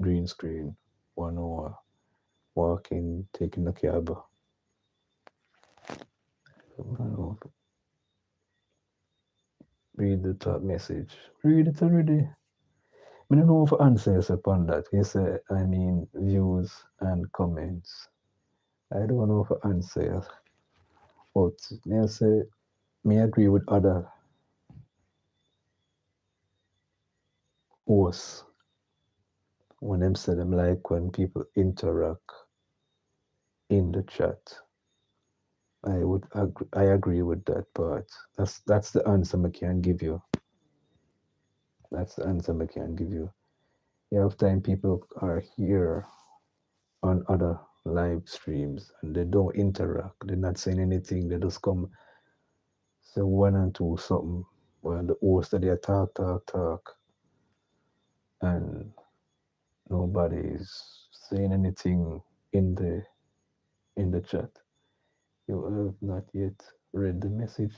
green screen, 1 hour walking, taking the cab. Read the top message. Read it already. I don't know if answers upon that. He said, I mean, views and comments. I don't know if answers, but may I say, may agree with other hosts when them say them like when people interact in the chat. I agree with that part. That's the answer I can give you. That's the answer I can give you. You have time people are here on other live streams and they don't interact. They're not saying anything. They just come say one and two something while the host of their talk, and nobody's saying anything in the chat. You have not yet read the message.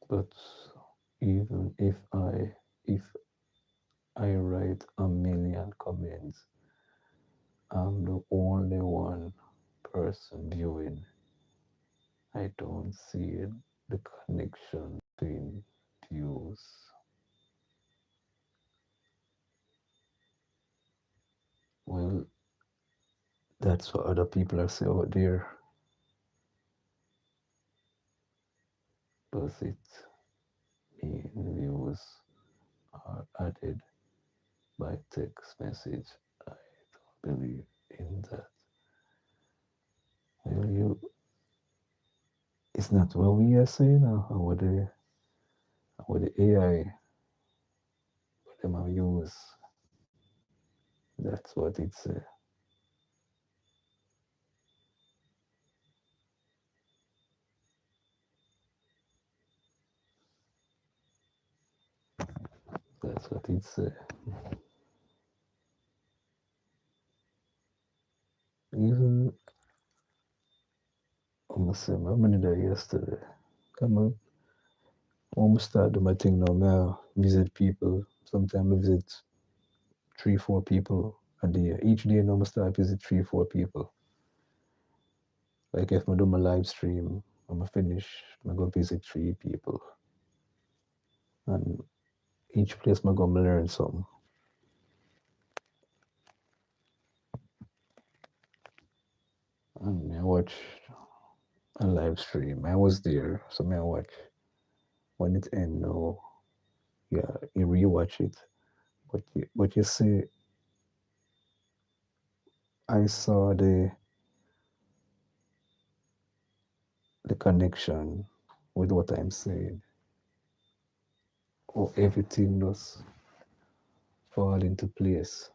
But even if I write a million comments, I'm the only one person viewing. I don't see the connection between views. Well, that's what other people are saying out there. Does it mean views are added by text message? I don't believe in that. Well, it's not what we are saying or what the AI, what them are use. That's what it's. That's what it's. Even I'm gonna say my money there yesterday. Come on, when we start do my thing now, I visit people. Sometimes I visit 3, 4 people. a day. Each day now I start visit 3, 4 people. Like if I do my live stream, I'm finish, I go visit 3 people. And each place I go, I learn something. And I watch a live stream. I was there, so I watch. When it end now, yeah, you rewatch it. But you see, I saw the connection with what I'm saying. Or everything does fall into place.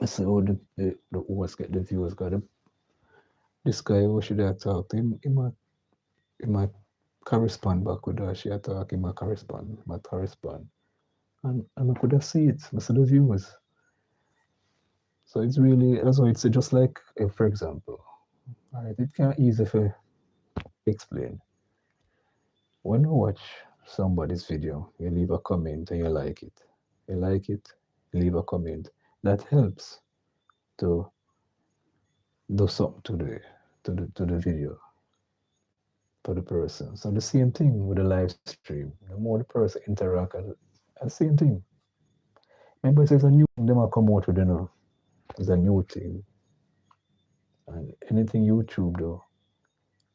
I say, oh, the host get the viewers got him. This guy who should have talked, he might correspond back with her. She had talk, he might correspond. And I could have see it, I see the viewers. So it's really, that's why it's just like, for example, all right, it can't easy to explain. When you watch somebody's video, you leave a comment and you like it. You like it, leave a comment. That helps to do something to the video for the person. So the same thing with the live stream. The more the person interact, the same thing. Remember, it's a new thing them a come out with, It's a new thing. And anything YouTube do,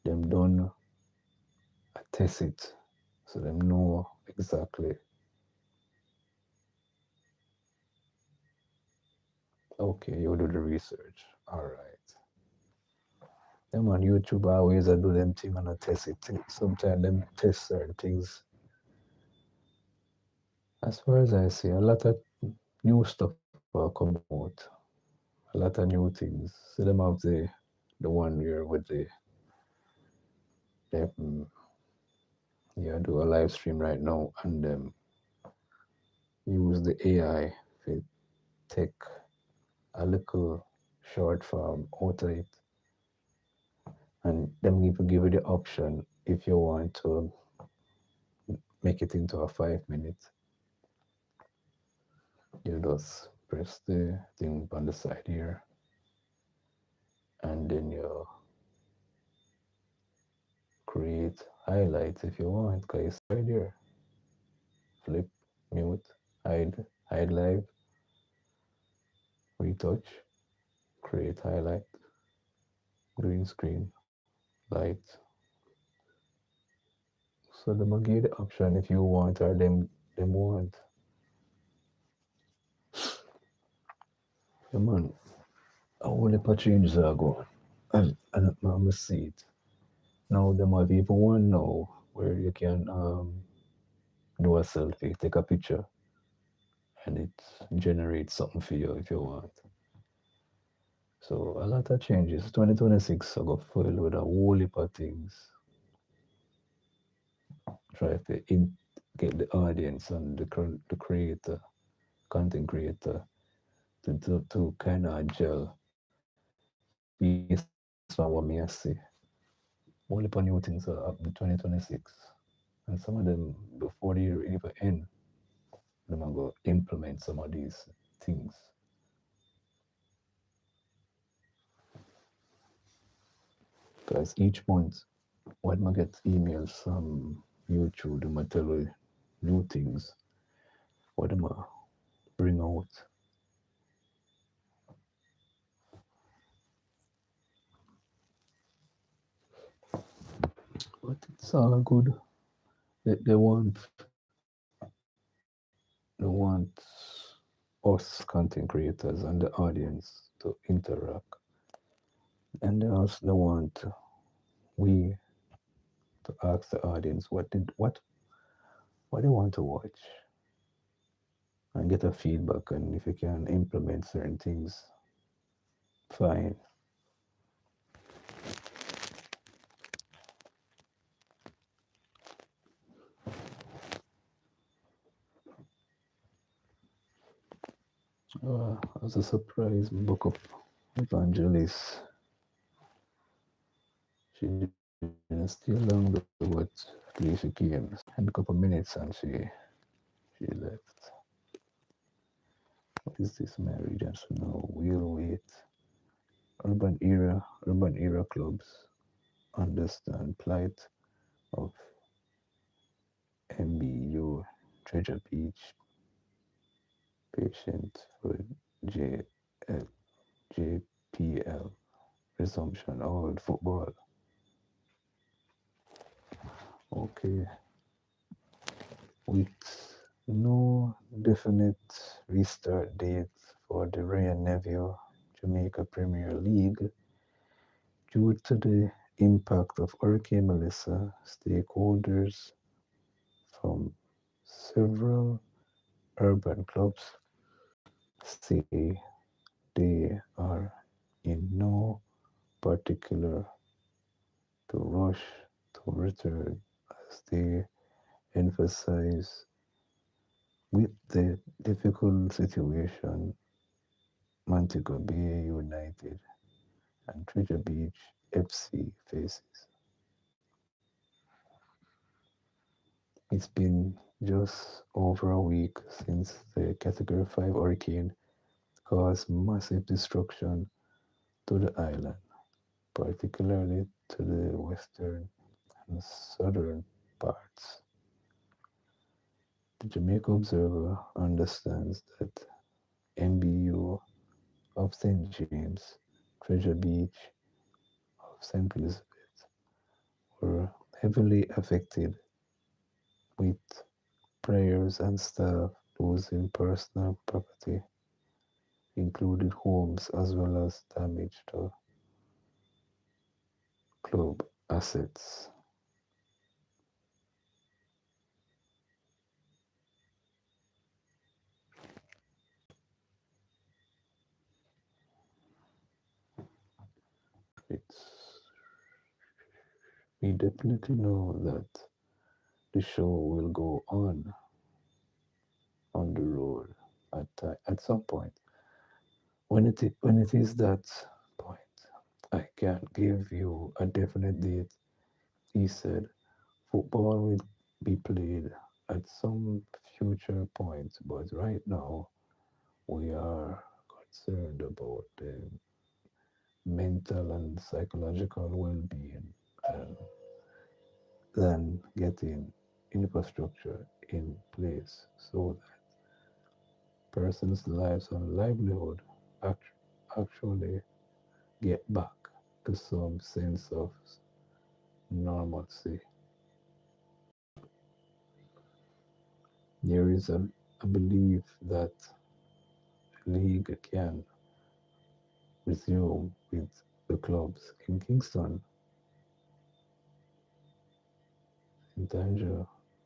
them done test it. So them know exactly, okay, you do the research. All right. Them on YouTube always do them thing and I test it. Sometimes them test certain things. As far as I see, a lot of new stuff will come out. A lot of new things. See them have the one year with the yeah, do a live stream right now and use the AI to take a little short form out of it, and them even give you the option if you want to make it into a 5 minute. You just press the thing on the side here, and then you create highlights if you want, because it's right there. Flip, mute, hide live, retouch, create highlight, green screen, light. So them will give you the option if you want or them want. Yeah, man, a whole heap of changes are going. And I see it. Now them have even one now where you can do a selfie, take a picture, and it generates something for you if you want. So a lot of changes. 2026 I got filled with a whole heap of things. Try to get the audience and the creator, content creator, to kind of gel based on what me I see. Whole heap of new things are up in 2026. And some of them, before the year even end, them are going to implement some of these things. Because each month, when I get emails from YouTube, they might tell you new things, what them bring out. But it's all good. They want us content creators and the audience to interact. And they want we to ask the audience what they want to watch and get a feedback, and if you can implement certain things, fine. As a surprise, book up Evangelist. She didn't stay long, but briefly came. And a couple minutes and she She left. What is this my regions now? We'll wait. Urban era clubs understand plight of MBU Treasure Beach patient for JL, JPL resumption of football. Okay, with no definite restart date for the Ray and Neville Jamaica Premier League due to the impact of Hurricane Melissa, stakeholders from several urban clubs say they are in no particular to rush to return as they emphasize with the difficult situation Montego Bay United and Treasure Beach FC faces. It's been just over a week since the Category 5 hurricane caused massive destruction to the island, particularly to the western and southern parts. The Jamaica Observer understands that MBU of St. James, Treasure Beach of St. Elizabeth were heavily affected, with players and staff losing personal property, including homes, as well as damage to club assets. It's we definitely know that the show will go on the road at some point. When it is that point, I can't give you a definite date. He said football will be played at some future point, but right now we are concerned about the mental and psychological well-being and then getting infrastructure in place so that persons' lives and livelihood actually get back to some sense of normalcy. There is a belief that the league can resume with the clubs in Kingston, in Tangier,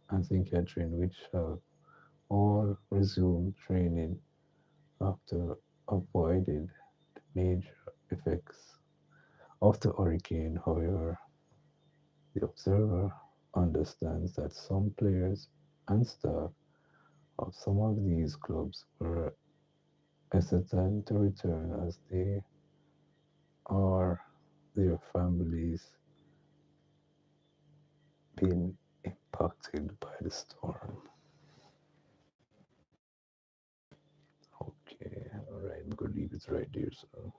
and St. Catherine, which have all resumed training after avoided the major effects of the hurricane. However, the observer understands that some players and staff of some of these clubs were hesitant to return as they or their families been impacted by the storm. Okay, all right, I'm gonna leave it right there. So,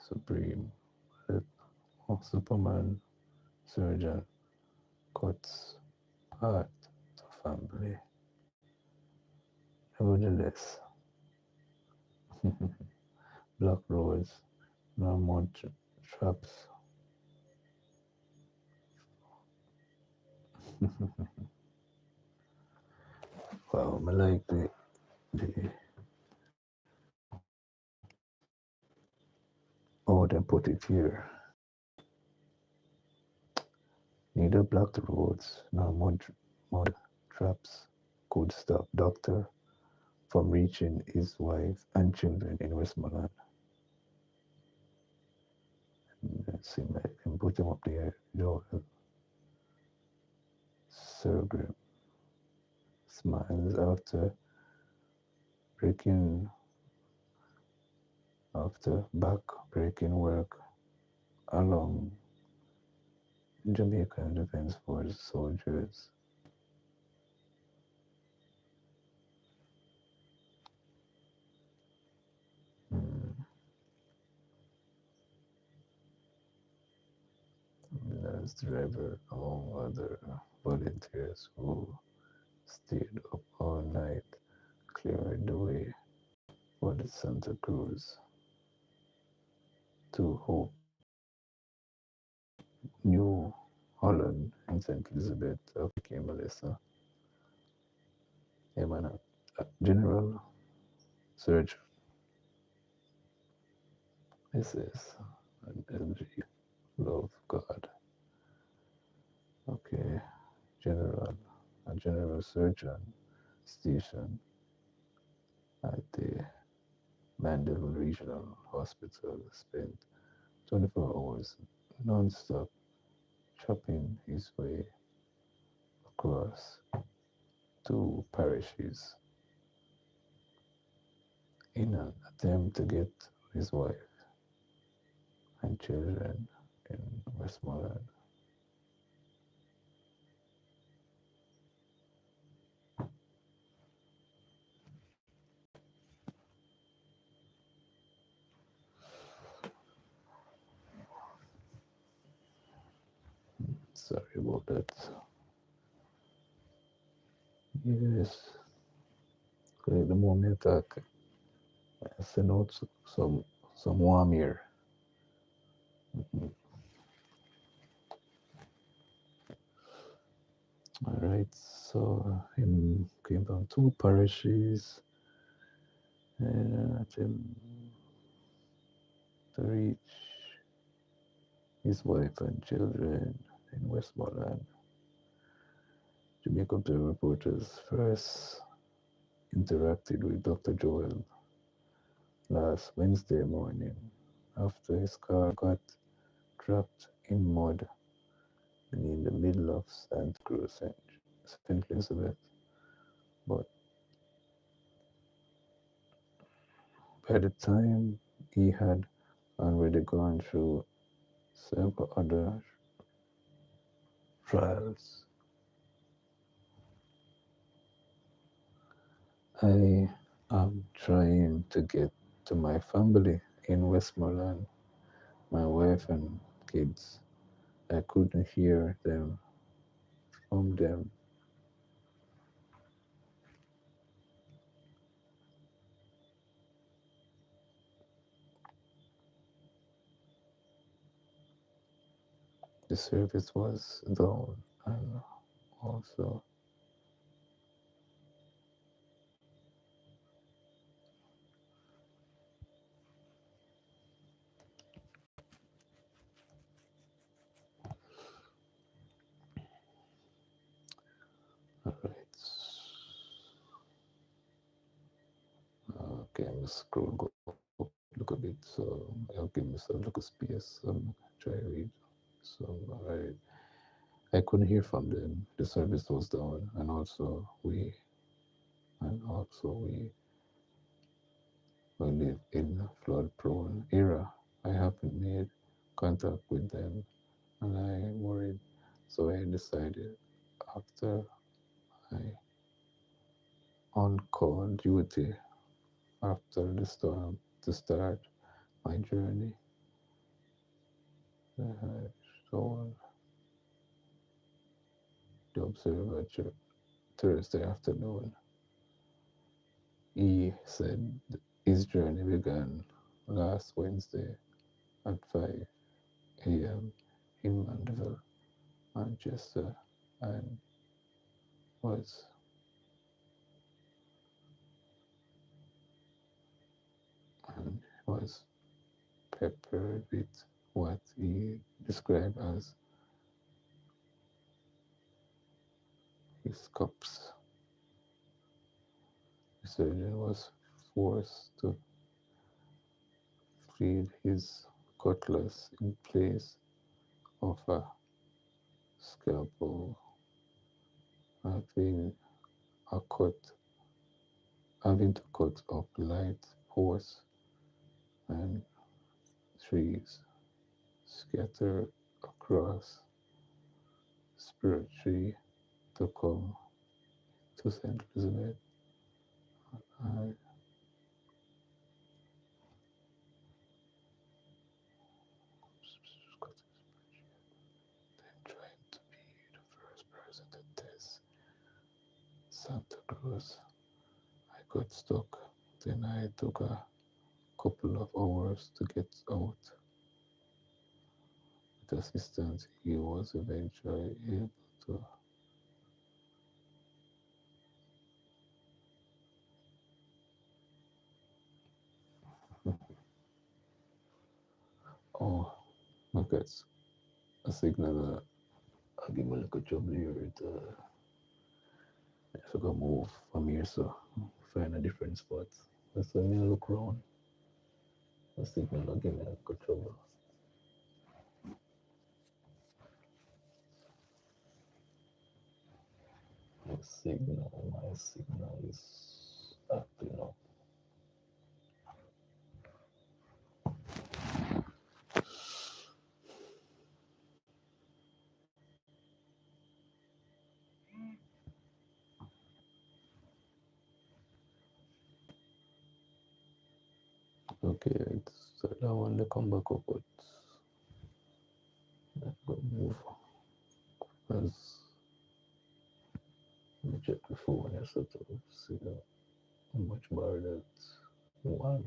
Supreme, Superman, surgeon, cuts part to family. Nevertheless, Black roads, no more traps. Wow, I like the how they put it here. Neither blocked roads nor mud traps could stop Doctor from reaching his wife and children in Westmoreland. It seemed like and put him up there. Joel Sergrim smiles breaking after back breaking work along Jamaican Defense Force soldiers. Mm, as driver, among other volunteers who stayed up all night, clearing the way for the Santa Cruz to Hope, New Holland, and St. Elizabeth became Melissa. Yeah, man, General Surgeon, this is an LG, love God. Okay, General, a General Surgeon station at the Mandeville Regional Hospital spent 24 hours non-stop chopping his way across two parishes in an attempt to get his wife and children in Westmoreland. Sorry about that. Yes, the moment I send out some warm air. Mhm. All right, so him came from two parishes and him to reach his wife and children in Westmoreland. Jamaica Observer reporters first interacted with Dr. Joel last Wednesday morning after his car got trapped in mud in the middle of Santa Cruz, St. Elizabeth. But by the time he had already gone through several other trials, I am trying to get to my family in Westmoreland, my wife and kids. I couldn't hear them from them. The service was down and also alright. Okay, I'm scroll go up a little bit, so I'll give myself a little space. Try read some. I couldn't hear from them. The service was down, and also we live in a flood-prone area. I haven't made contact with them, and I worried. So I decided after my on-call duty after the storm to start my journey. So the observer Thursday afternoon. He said his journey began last Wednesday at 5 a.m. in Mandeville, Manchester, and was and was peppered with what he described as his cups. The surgeon was forced to feed his cutlass in place of a scalpel, having a cut having to cut up light horse and trees scattered across Spirit Tree to come to St. Elizabeth. I then trying to be the first person to test Santa Cruz. I got stuck. Then I took a couple of hours to get out. With assistance, he was eventually able to. Oh, look at a signal. I'll give me a little trouble here. If I go move from here, so find a different spot. That's why I look around. The signal will give me a little trouble. My signal is acting up. Okay, so that one they come back up, but that got move. Because let me check the phone here so to see how much bar that one.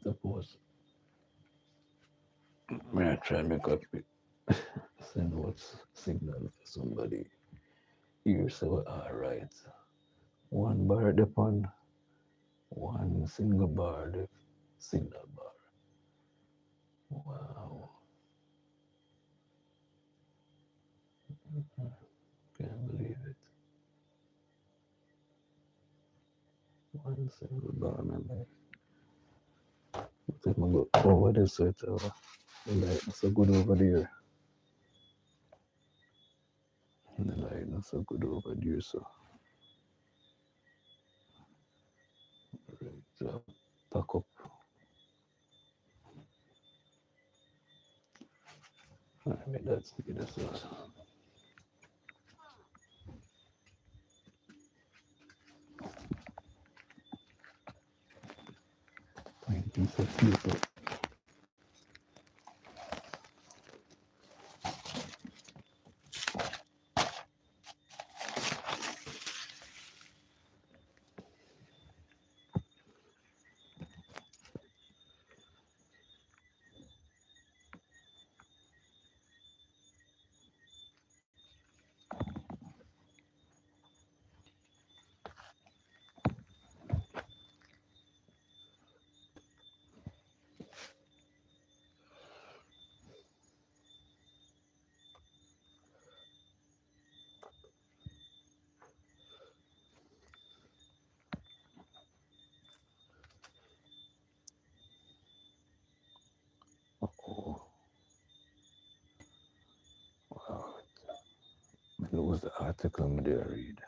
Suppose when I try and make up send what's signal for somebody here, so alright. One bar upon one single bar, the signal bar. Wow, can't believe it. One single bar, man. Take my go over this side, the light not so good over there. The light not so good over there, so right, so pack up. I mean that's get this out. Find piece of paper. Oh, wow. I lose the article me there read.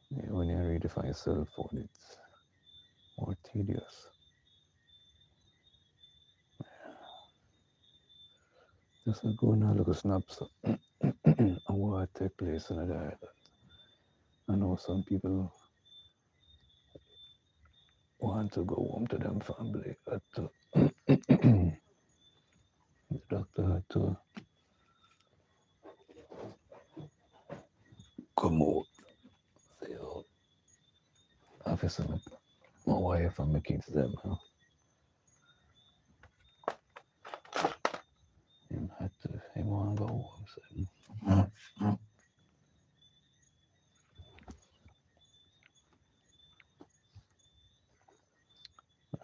Yeah, when you read it for yourself, it's more tedious. Just like going and look at snaps and what take place in the island. I know some people want to go home to them family. The doctor had to come out. Say, oh, officer, my wife and my kids them. Him want to go home. So,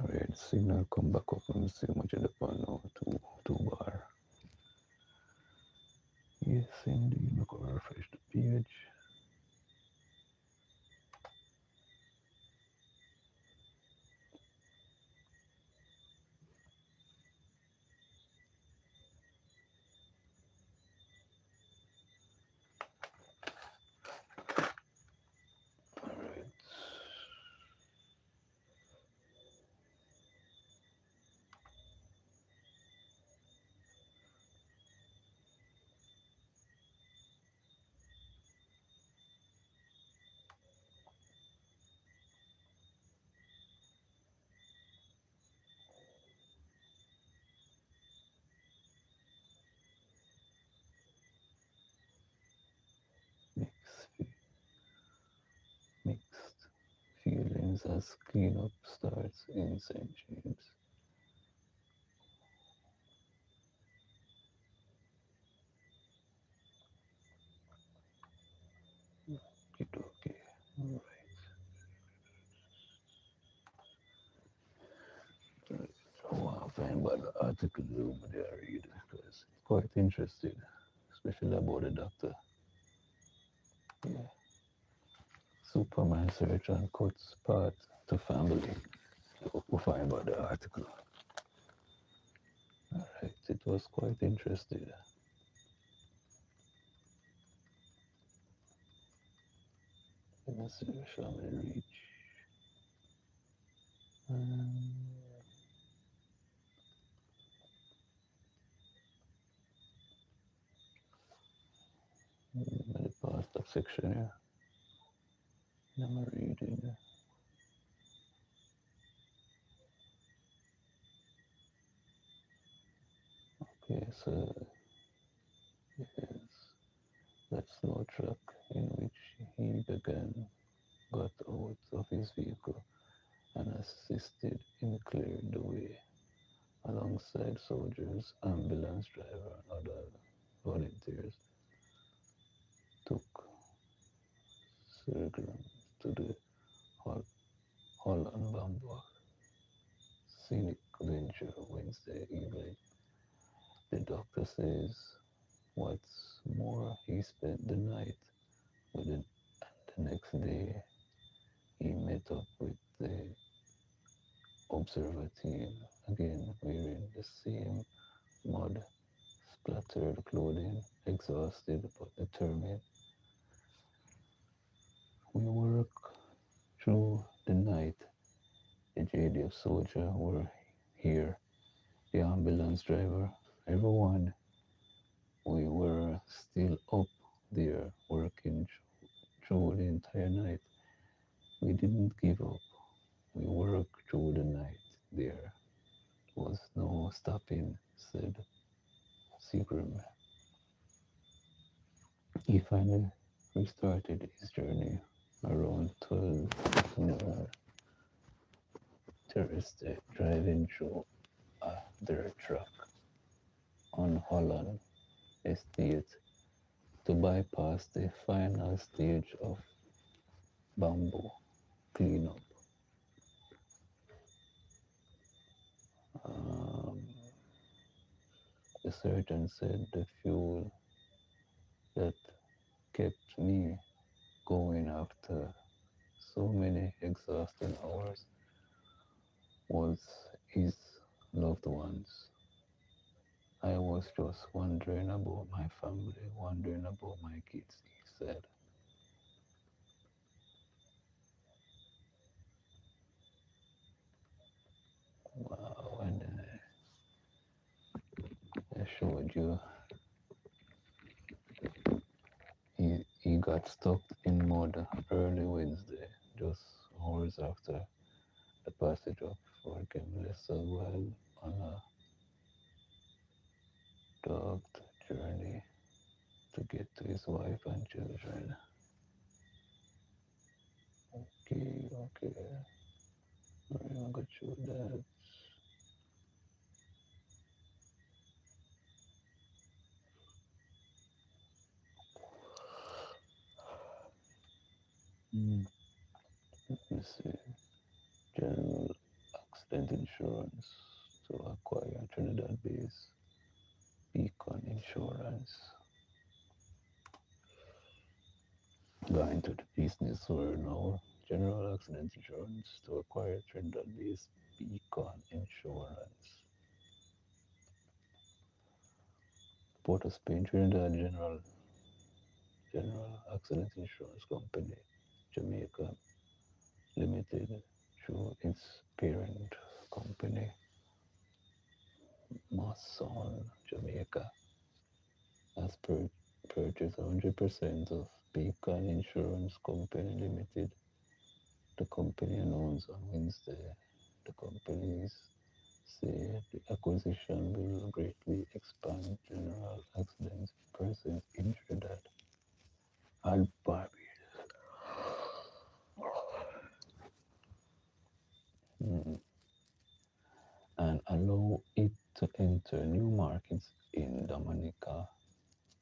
alright, signal come back up and see much of the pan now. Two bar. Yes, indeed. Look, refresh the page. begins as cleanup starts in St. James. Okay, all right. So I'll find about the article over there I read because it's quite interesting, especially about the doctor. Yeah. Superman search and cuts part to family. We'll find about the article. All right, it was quite interesting. Let me see, shall we reach? Um, the past of section here. I'm reading. Okay, so yes, that slow truck in which he began got out of his vehicle and assisted in clearing the way alongside soldiers, ambulance driver, and other volunteers. Took Sirgrim to the Hall, Hall and Bamboo scenic venture Wednesday evening. The doctor says what's more, he spent the night with it, and the next day he met up with the observer team, again wearing the same mud splattered clothing, exhausted but determined. We work through the night. The JDF soldier were here, the ambulance driver, everyone. We were still up there working through the entire night. We didn't give up. We worked through the night. There was no stopping, said Seagram. He finally restarted his journey around 12 noon Thursday, driving through a dirt track on Holland Estate to bypass the final stage of bamboo cleanup. Um, the surgeon said the fuel that kept me going after so many exhausting hours was his loved ones. I was just wondering about my family, wondering about my kids, he said. Wow, and I showed you he got stuck in mud early Wednesday, just hours after the passage of Forgemlessa while on a dogged journey to get to his wife and children. Okay, okay. I'm gonna go through that. Mm. Let me see. General accident insurance to acquire Trinidad based Beacon Insurance. Going to the business world now. General accident insurance to acquire Trinidad based Beacon Insurance. Port of Spain Trinidad General Accident Insurance Company, Jamaica Limited, through its parent company, Mason Jamaica, has purchased 100% of Beacon Insurance Company Limited. The company announced on Wednesday. The companies say the acquisition will greatly expand general accident presence in Trinidad and Barbados. mm, and allow it to enter new markets in Dominica,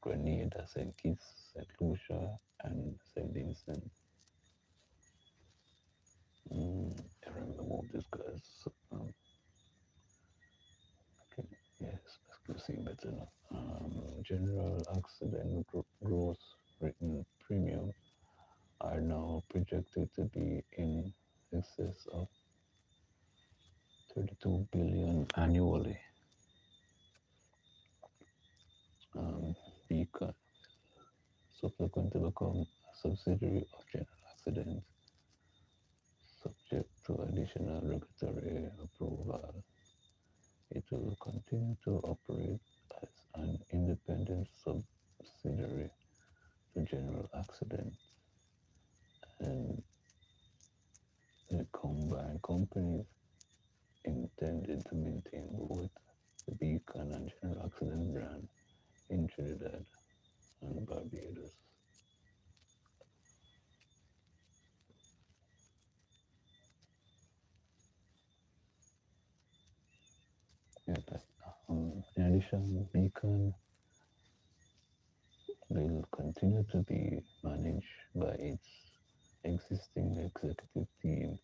Grenada, St. Kitts, St. Lucia, and St. Vincent. I remember this guys. Okay, yes, let's see better now. General accident gross written premium are now projected to be in excess of 32 billion annually. Beacon subsequently become a subsidiary of General Accident, subject to additional regulatory approval. It will continue to operate as an independent subsidiary to General Accident, and the combined companies intended to maintain both the Beacon and General Accident brand in Trinidad and Barbados. Yeah, in addition, Beacon will continue to be managed by its existing executive team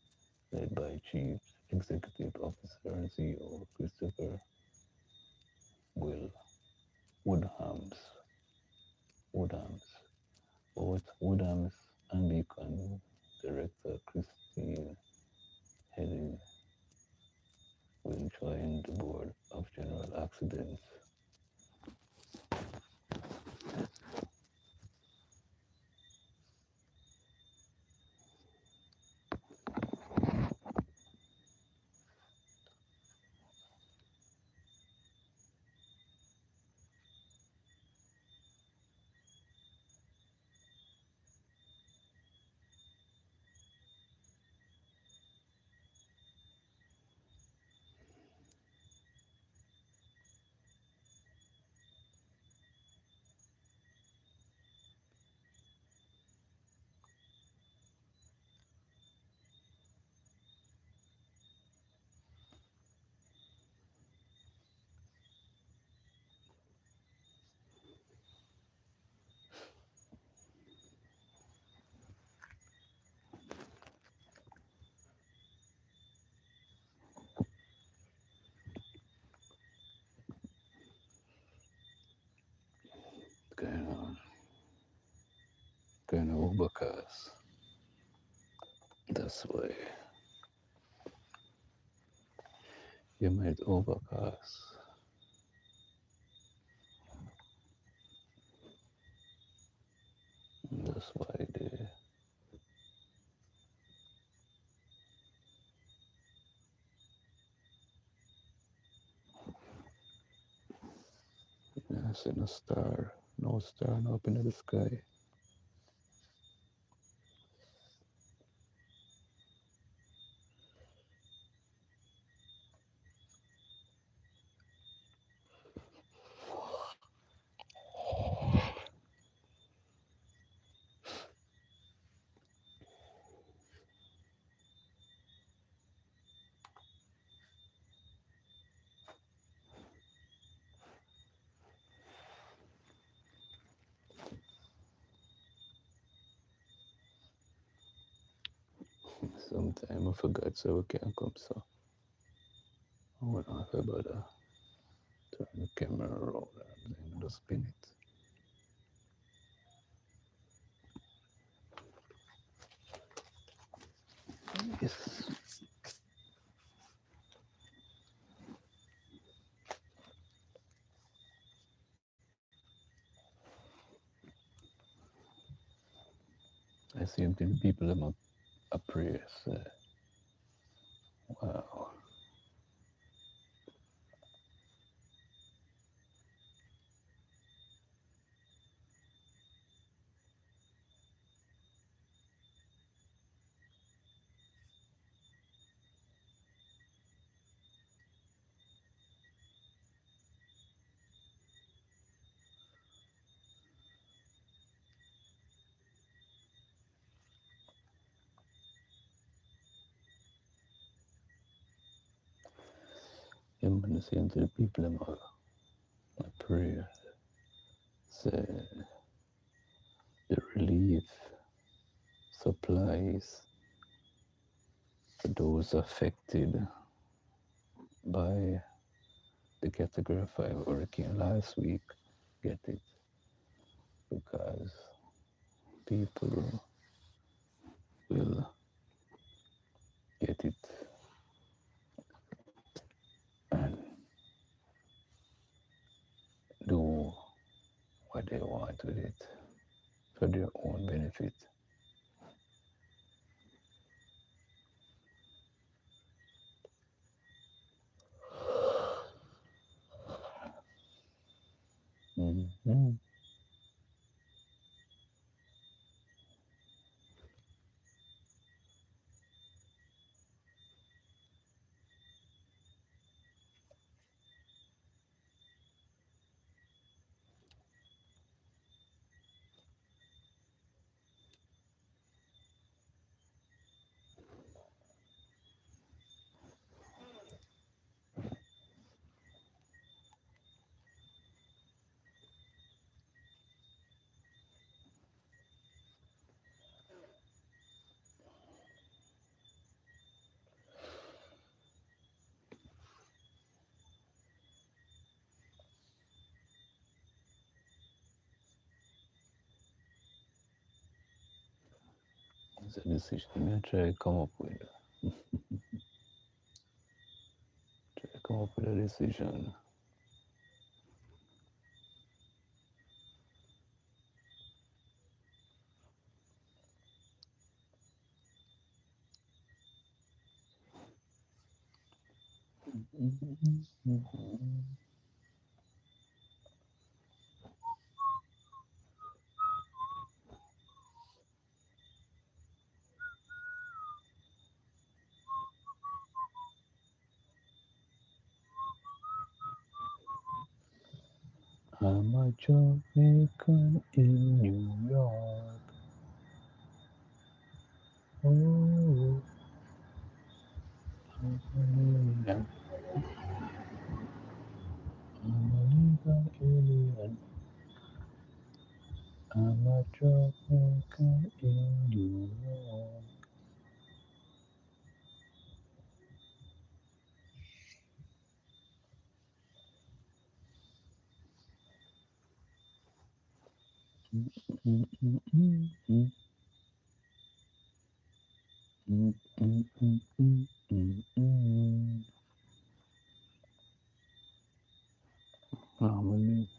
led by Chief Executive Officer and CEO Christopher Will Woodhams. Woodhams. Both Woodhams and Beacon Director Christine Hedin will join the board of General Accidents. Kind of, kind of overcast. That's why you might overcast. That's why the I seen a star, no star up in the sky. Sometime I forgot so we can't come so. I went off about turn the camera around and then just spin it. Yes. I see the people them a praise. Wow. him and saying to the people him a prayer. Say the relief supplies for those affected by the Category 5 hurricane last week get it because people will get it and do what they want with it for their own benefit. Mm-hmm. It's a decision I try to come up with. Try to come up with a decision. I'm a Jamaican in New York. Oh, I'm a legal alien. I'm a Jamaican in New York. Mm, mm, mm, mm, mm, mm, mm, mm, mm, mm. Normally,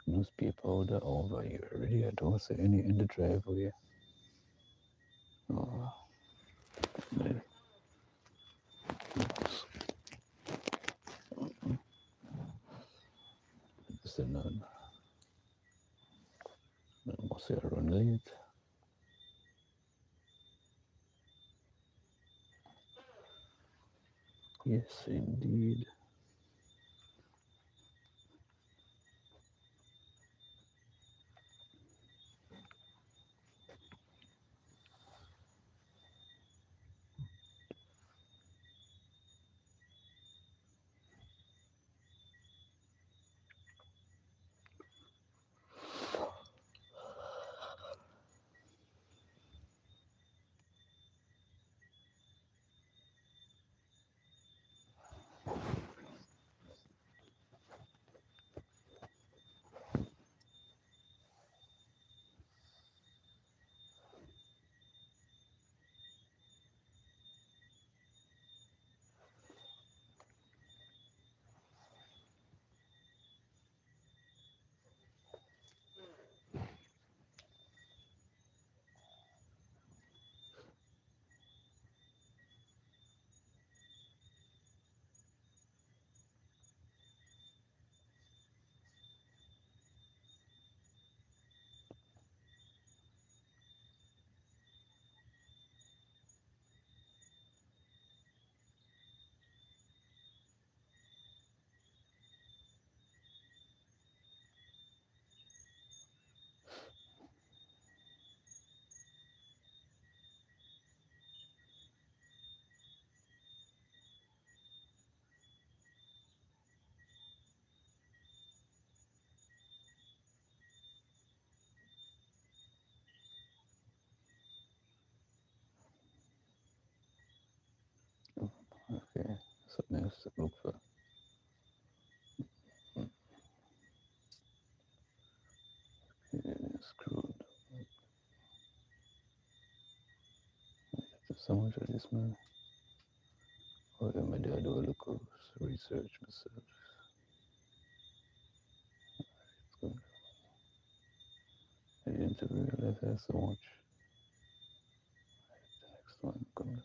newspaper order over here. Really, I don't see any in the driveway. Oh, there is none. Must I run late? Yes, indeed. just look for screwed. So much of this man. Oh, yeah, my dad do a look of research myself. It's good. I didn't realize there's so much. The next one coming.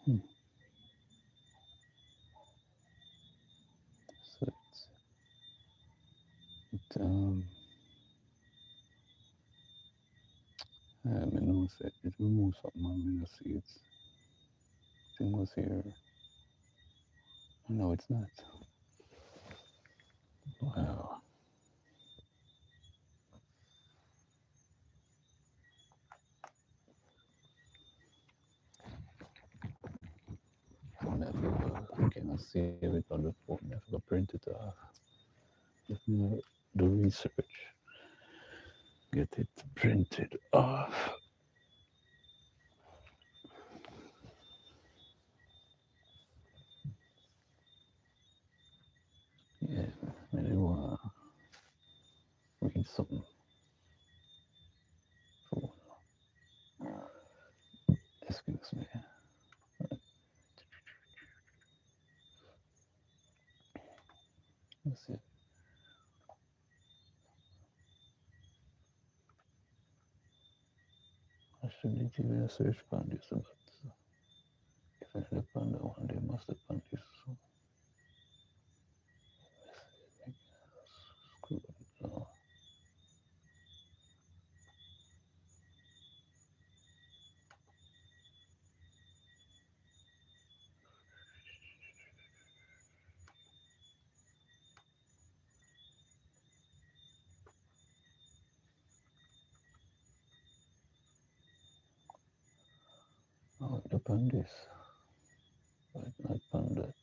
Hmm. So I know it removes something and I see it. Thing was here. No, it's not. Wow. I cannot save it on the phone. I have to print it off. If you do research, get it printed off. Yeah, maybe want to read something. Oh, excuse me. Let's see. I should give you a search on this, but if I look on that one, they must have on this. So, screw it. No. Oh, it upon this, but not upon that.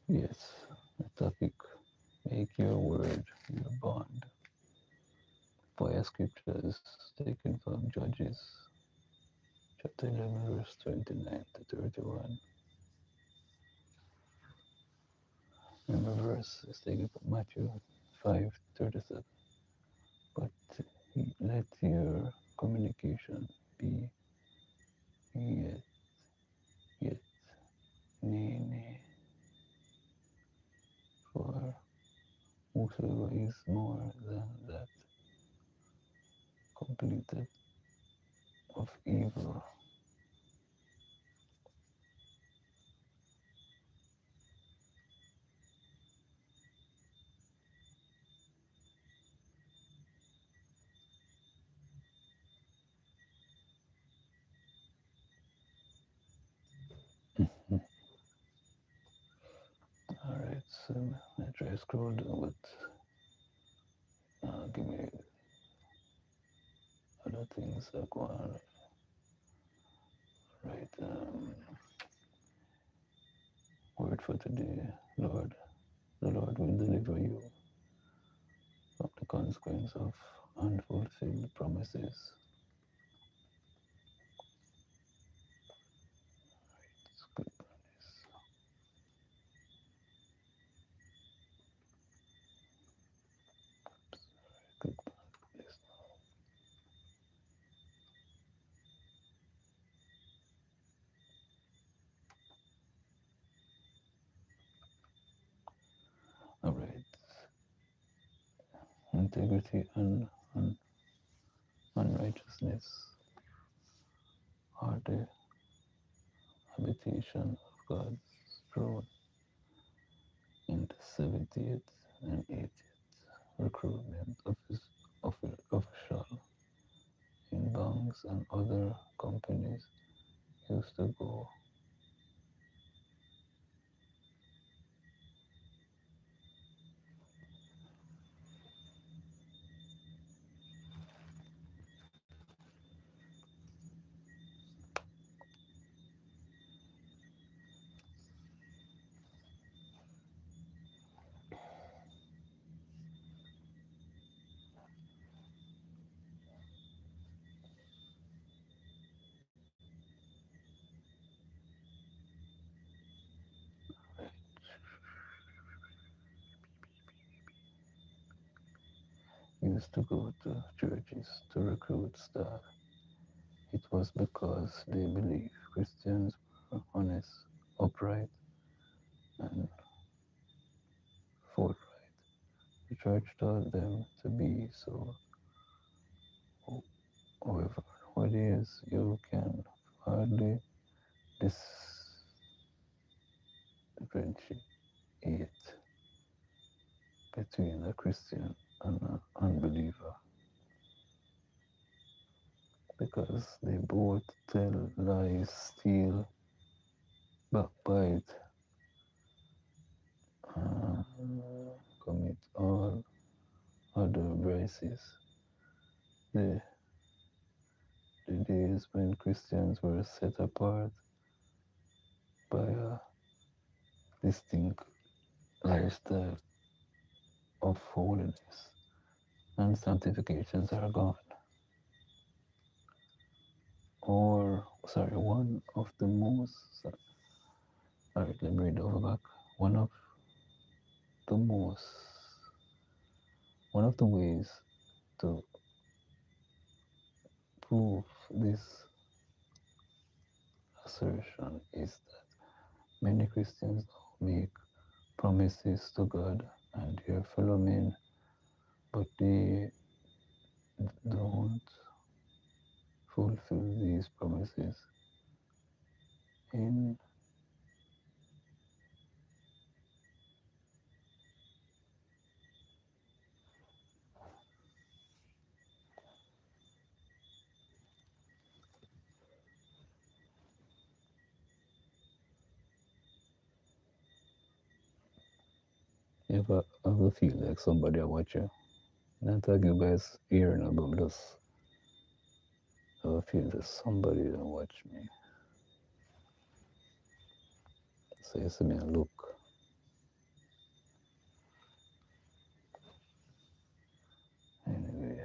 Yes, the topic, make your word your bond. Fire scriptures taken from Judges chapter 11, verse 29 to 31. And the verse is taken from Matthew 5:37. But let your communication be yet, yet, nay, nay, for whosoever is more than that completed of evil. Alright, so I try to scroll down, but give me other things that go on. Right, word for today, Lord. The Lord will deliver you from the consequence of unfulfilled promises. Let's click on this. Click on this. integrity and unrighteousness are the habitation of God's throne in the 70th and 80th recruitment official in banks and other companies used to go. Used to go to churches to recruit staff. It was because they believed Christians were honest, upright, and forthright. The church taught them to be so. However, nowadays you can hardly differentiate between a Christian and an unbeliever because they both tell lies, steal, backbite, uh, commit all other vices. The, the days when Christians were set apart by a distinct lifestyle of holiness and sanctifications are gone. Or, sorry, one of the most, all right, let me read over back. One of the most, one of the ways to prove this assertion is that many Christians make promises to God and their fellow men, but they don't fulfill these promises in ever feel like somebody watch you. Not talking about hearing about just ever feel that somebody don't watch me. So you see me and look. Anyway,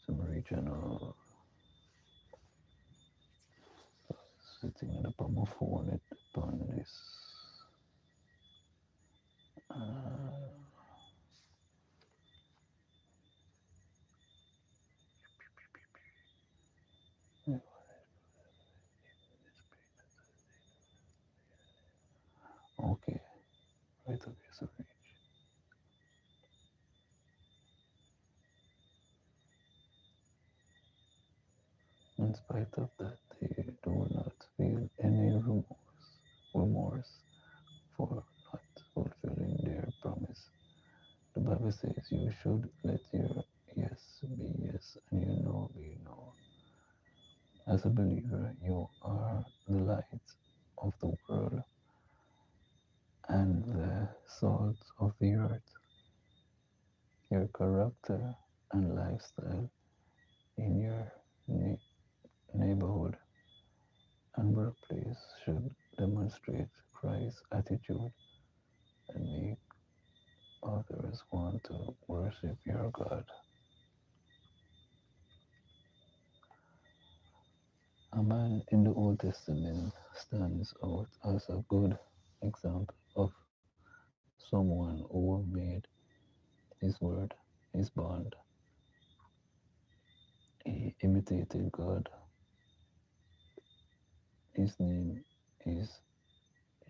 some regional sitting in the palm of phone it upon this. Okay, right up here, so reach. In spite of that, they do not feel any remorse for not fulfilling their promise. The Bible says you should let your yes be yes and your no be no. As a believer, you are the light of the world and the salt of the earth. Your character and lifestyle in your neighborhood and workplace should demonstrate Christ's attitude and make others want to worship your God. A man in the Old Testament stands out as a good example of someone who made his word his bond. He imitated God. His name is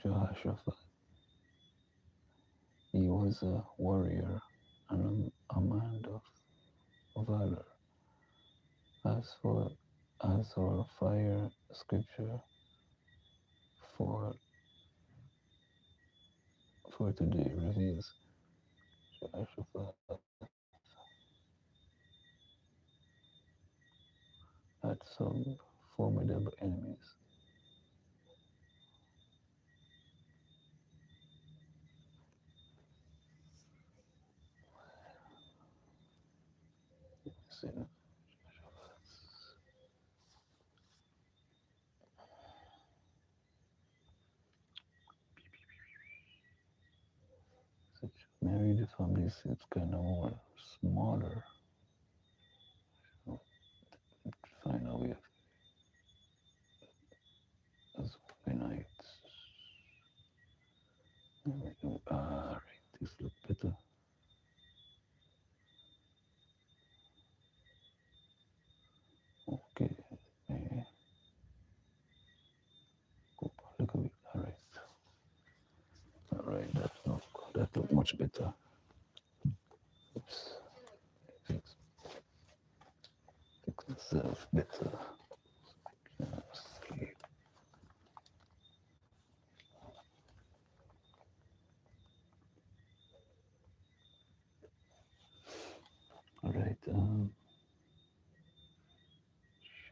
Jehoshaphat. He was a warrior and a man of valor. As for as our fire scripture for for today reveals, Jehoshaphat had some formidable enemies. So, maybe the family is kind of more smaller. So find a way of as night. Right, this look better. Okay, eh, go look at it. All right, that look much better. Oops, fix fix myself better. Okay. All right.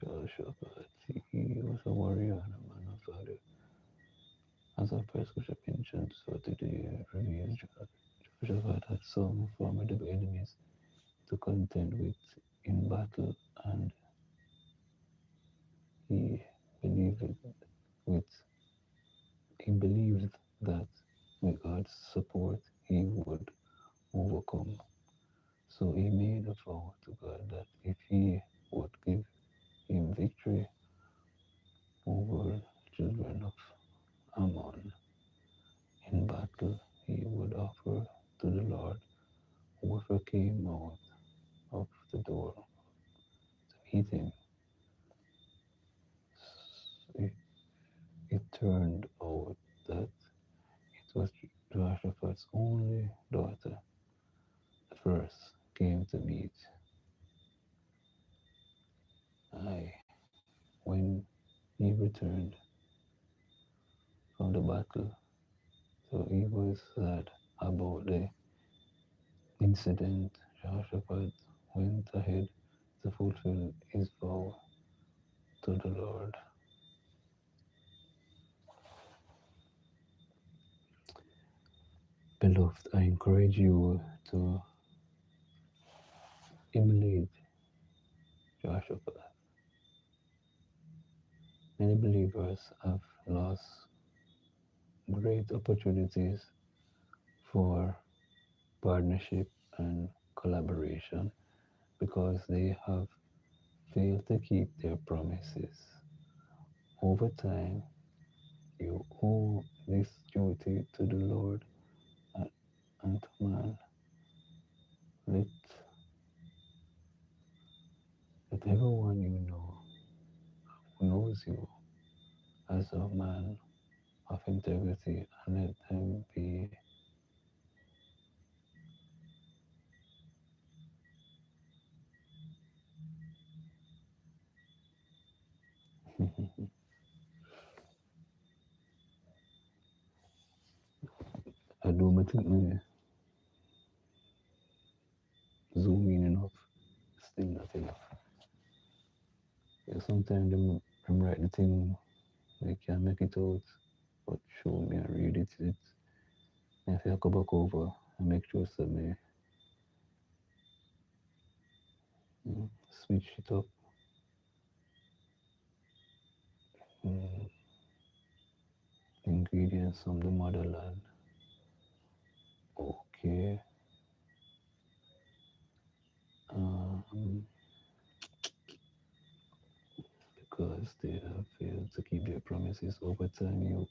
Shaphat, he was a warrior and a man of valor. As our first scripture mentions, so today reveals Jehoshaphat had some formidable enemies to contend with in battle, and he believed with he believed that with God's support he would overcome. So he made a vow to God that if he would give him victory over children of Ammon in battle, he would offer to the Lord whoever came out of the door to meet him. It, it turned out that it was Jehoshaphat's only daughter that first came to meet I when he returned from the battle. So he was sad about the incident. Jehoshaphat went ahead to fulfill his vow to the Lord. Beloved, I encourage you to emulate Jehoshaphat. Many believers have lost great opportunities for partnership and collaboration because they have failed to keep their promises. Over time, you owe this duty to the Lord and to man. Let, let everyone you know who knows you as a man of integrity and let them be I do my think me zoom in enough, still not enough. Yeah, sometimes them write the thing they can make it out, but show me and read it. If I go back over and make sure that me switch it up. Mm, ingredients from the motherland. Okay. Um, because they have failed to keep their promises over time, you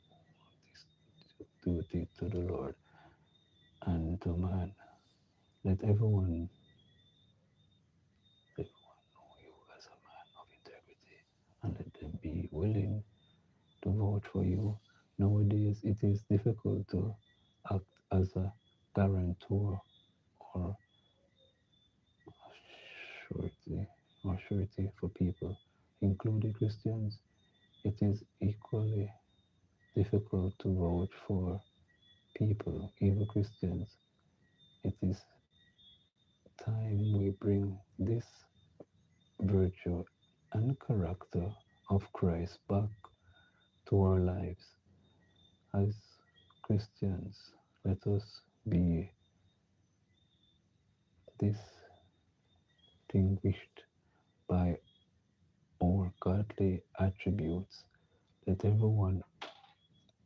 do it to the Lord and to man. Let everyone know you as a man of integrity and let them be willing to vote for you. Nowadays, it is difficult to act as a guarantor or surety surety for people, including Christians. It is equally difficult to vouch for people, even Christians. It is time we bring this virtue and character of Christ back to our lives. As Christians, let us be distinguished by our godly attributes. Let everyone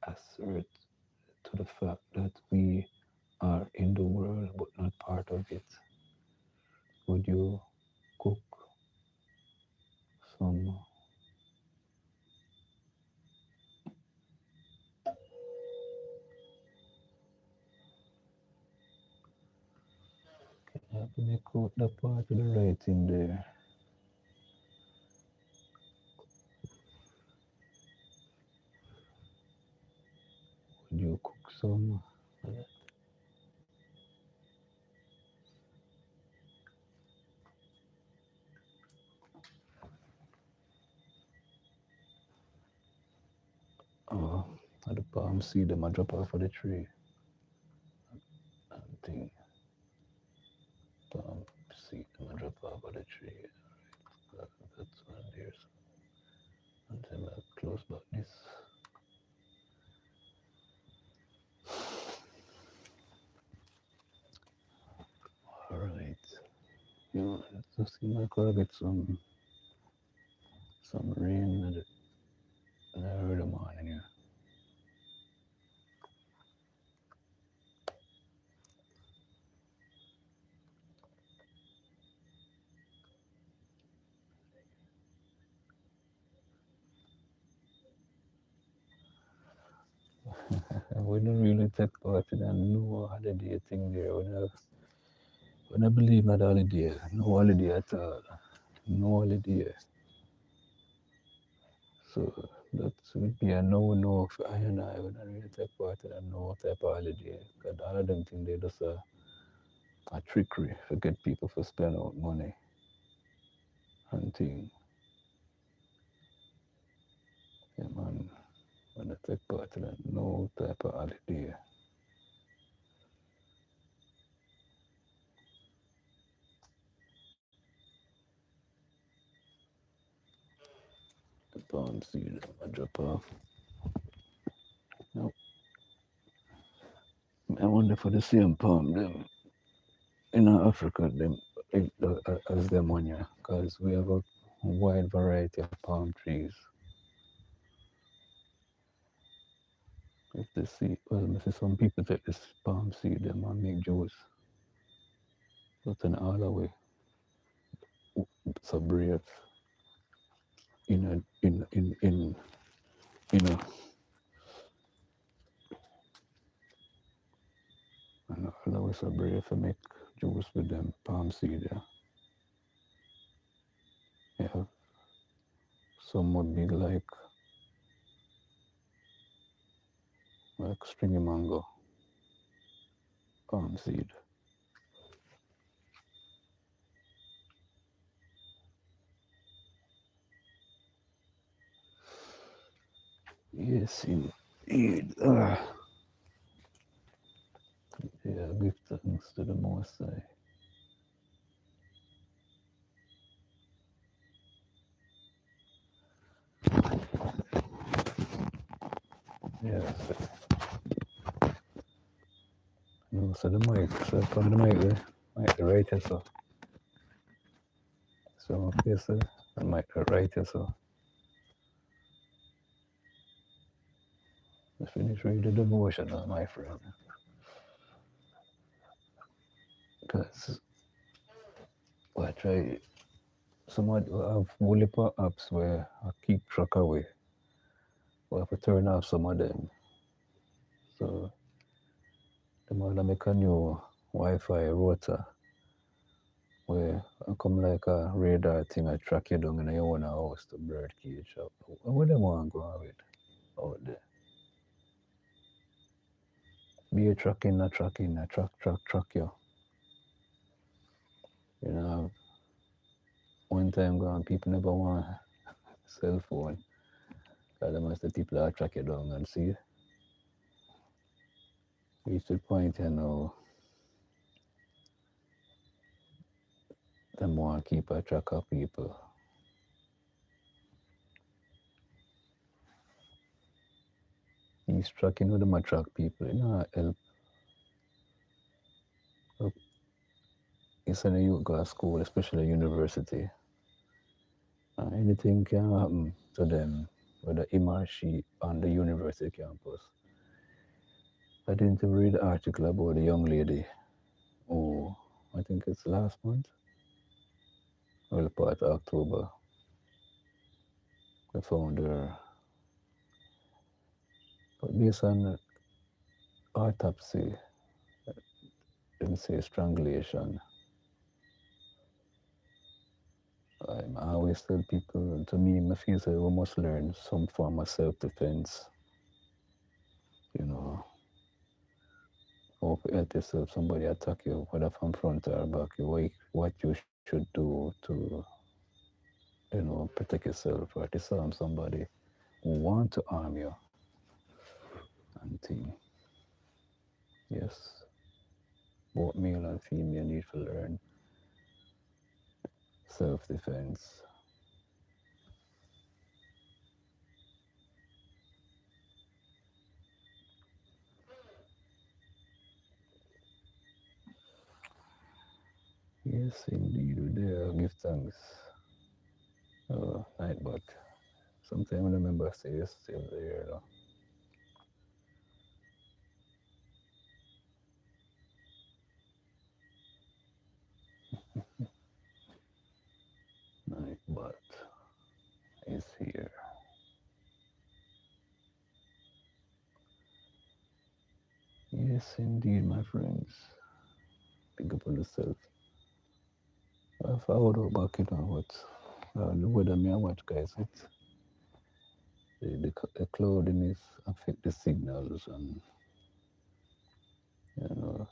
assert to the fact that we are in the world but not part of it. Would you cook some? Can you help me make out the part of the writing there? Would you cook some? Oh, the palm seed them I drop off of the tree. And thing, palm seed them I drop off of the tree. That's one there. And then I close back this. Alright. You know, let's see my car get some rain in the early morning here. We don't really take part in a no holiday thing there. We don't believe in that holiday. No holiday at all. No holiday. So that would be a no for I and I. We don't really take part in a no type of holiday. Because all of them think they just a trickery to get people to spend out money and thing. Yeah, man. We don't take part in a no type of holiday. The palm seed I drop off. Now, I wonder for the same palm them in Africa them as them one here, because we have a wide variety of palm trees. If they see, well, I see some people take this palm seed them and make juice, but then all the way so brave in a in a and all the way so brave to make juice with them palm seed. Yeah, yeah. Some would be like stringy mango palm seed. Yes, indeed. Yeah, give thanks to the Most High. Yes. No, so the mic, so from the mic the right here, so okay, so the mic the right here, so I finish reading the devotion, my friend. Because I try, some of have whole heap of apps where I keep track away, but I have to turn off some of them. So the more I make a new Wi-Fi router where I come like a radar thing, I track you down in your own house to bird cage. Where them want to go with out there? Be a truck you. You know, one time gone, people never want cell phone. Because them as the people that track you down and see. Reach the point, you know, them want to keep a track of people. He's tracking with them attract people, you know, help. Look, you send a youth go to school, especially university. Anything can happen to them, whether him or she on the university campus. I didn't read the article about the young lady who, I think it's last month, well, part of October, they found her. But based on autopsy, didn't say strangulation. I always tell people, to me, I feel say we must learn some form of self-defense. You know, how to help yourself, somebody attack you, whether from front or back, what you should do to, protect yourself or disarm somebody who want to harm you and thing. Yes, both male and female need to learn self-defense. Yes, indeed, we there give thanks. Night, but sometimes I remember say it's still there. Night, but is here. Yes, indeed, my friends. Pick up on yourself. I followed up back, what the weather me I watch, guys. The cloudiness affect the signals, and you know,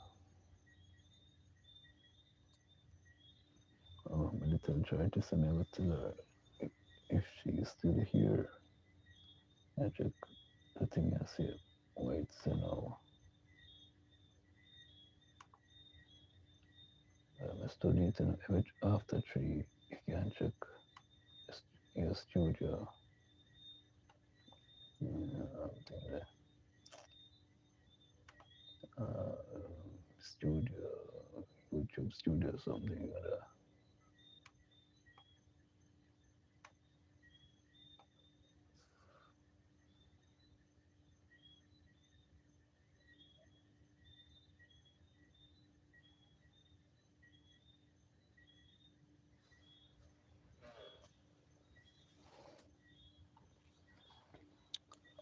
my little try to send me tell her if she is still here. I check the thing I see. Wait, so now I'm studying every after 3. You can check your studio. Thing uh, studio, YouTube studio, something like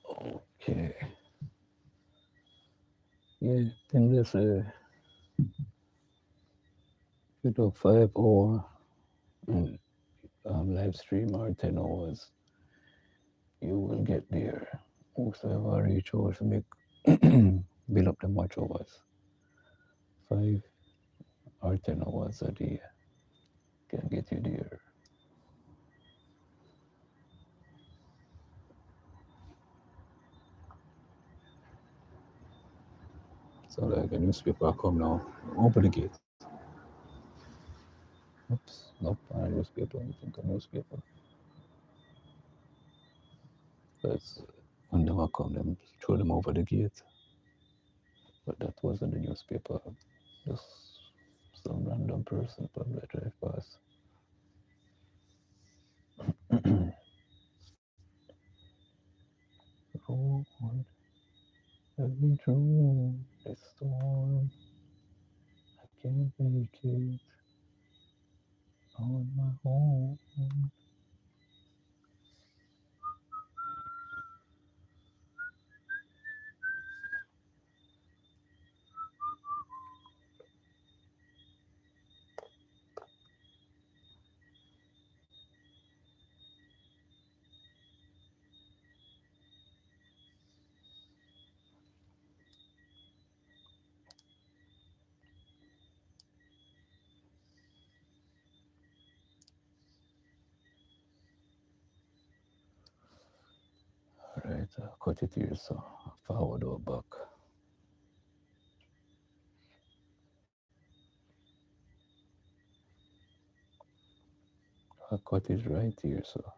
that. Okay. Yeah, then there's a you know 5 hour and live stream or 10 hours. You will get there. Whosoever reach hours to make build up the much hours. 5 or 10 hours a day can get you there. So like a newspaper come now, open the gate. Oops, nope, not a newspaper. I think a newspaper. Because when they come, them throw them over the gate. But that wasn't the newspaper. Just some random person probably drive past. Road, let me through the storm. I can't make it on my own. Right, cut it here, so forward or back. I cut it right here, so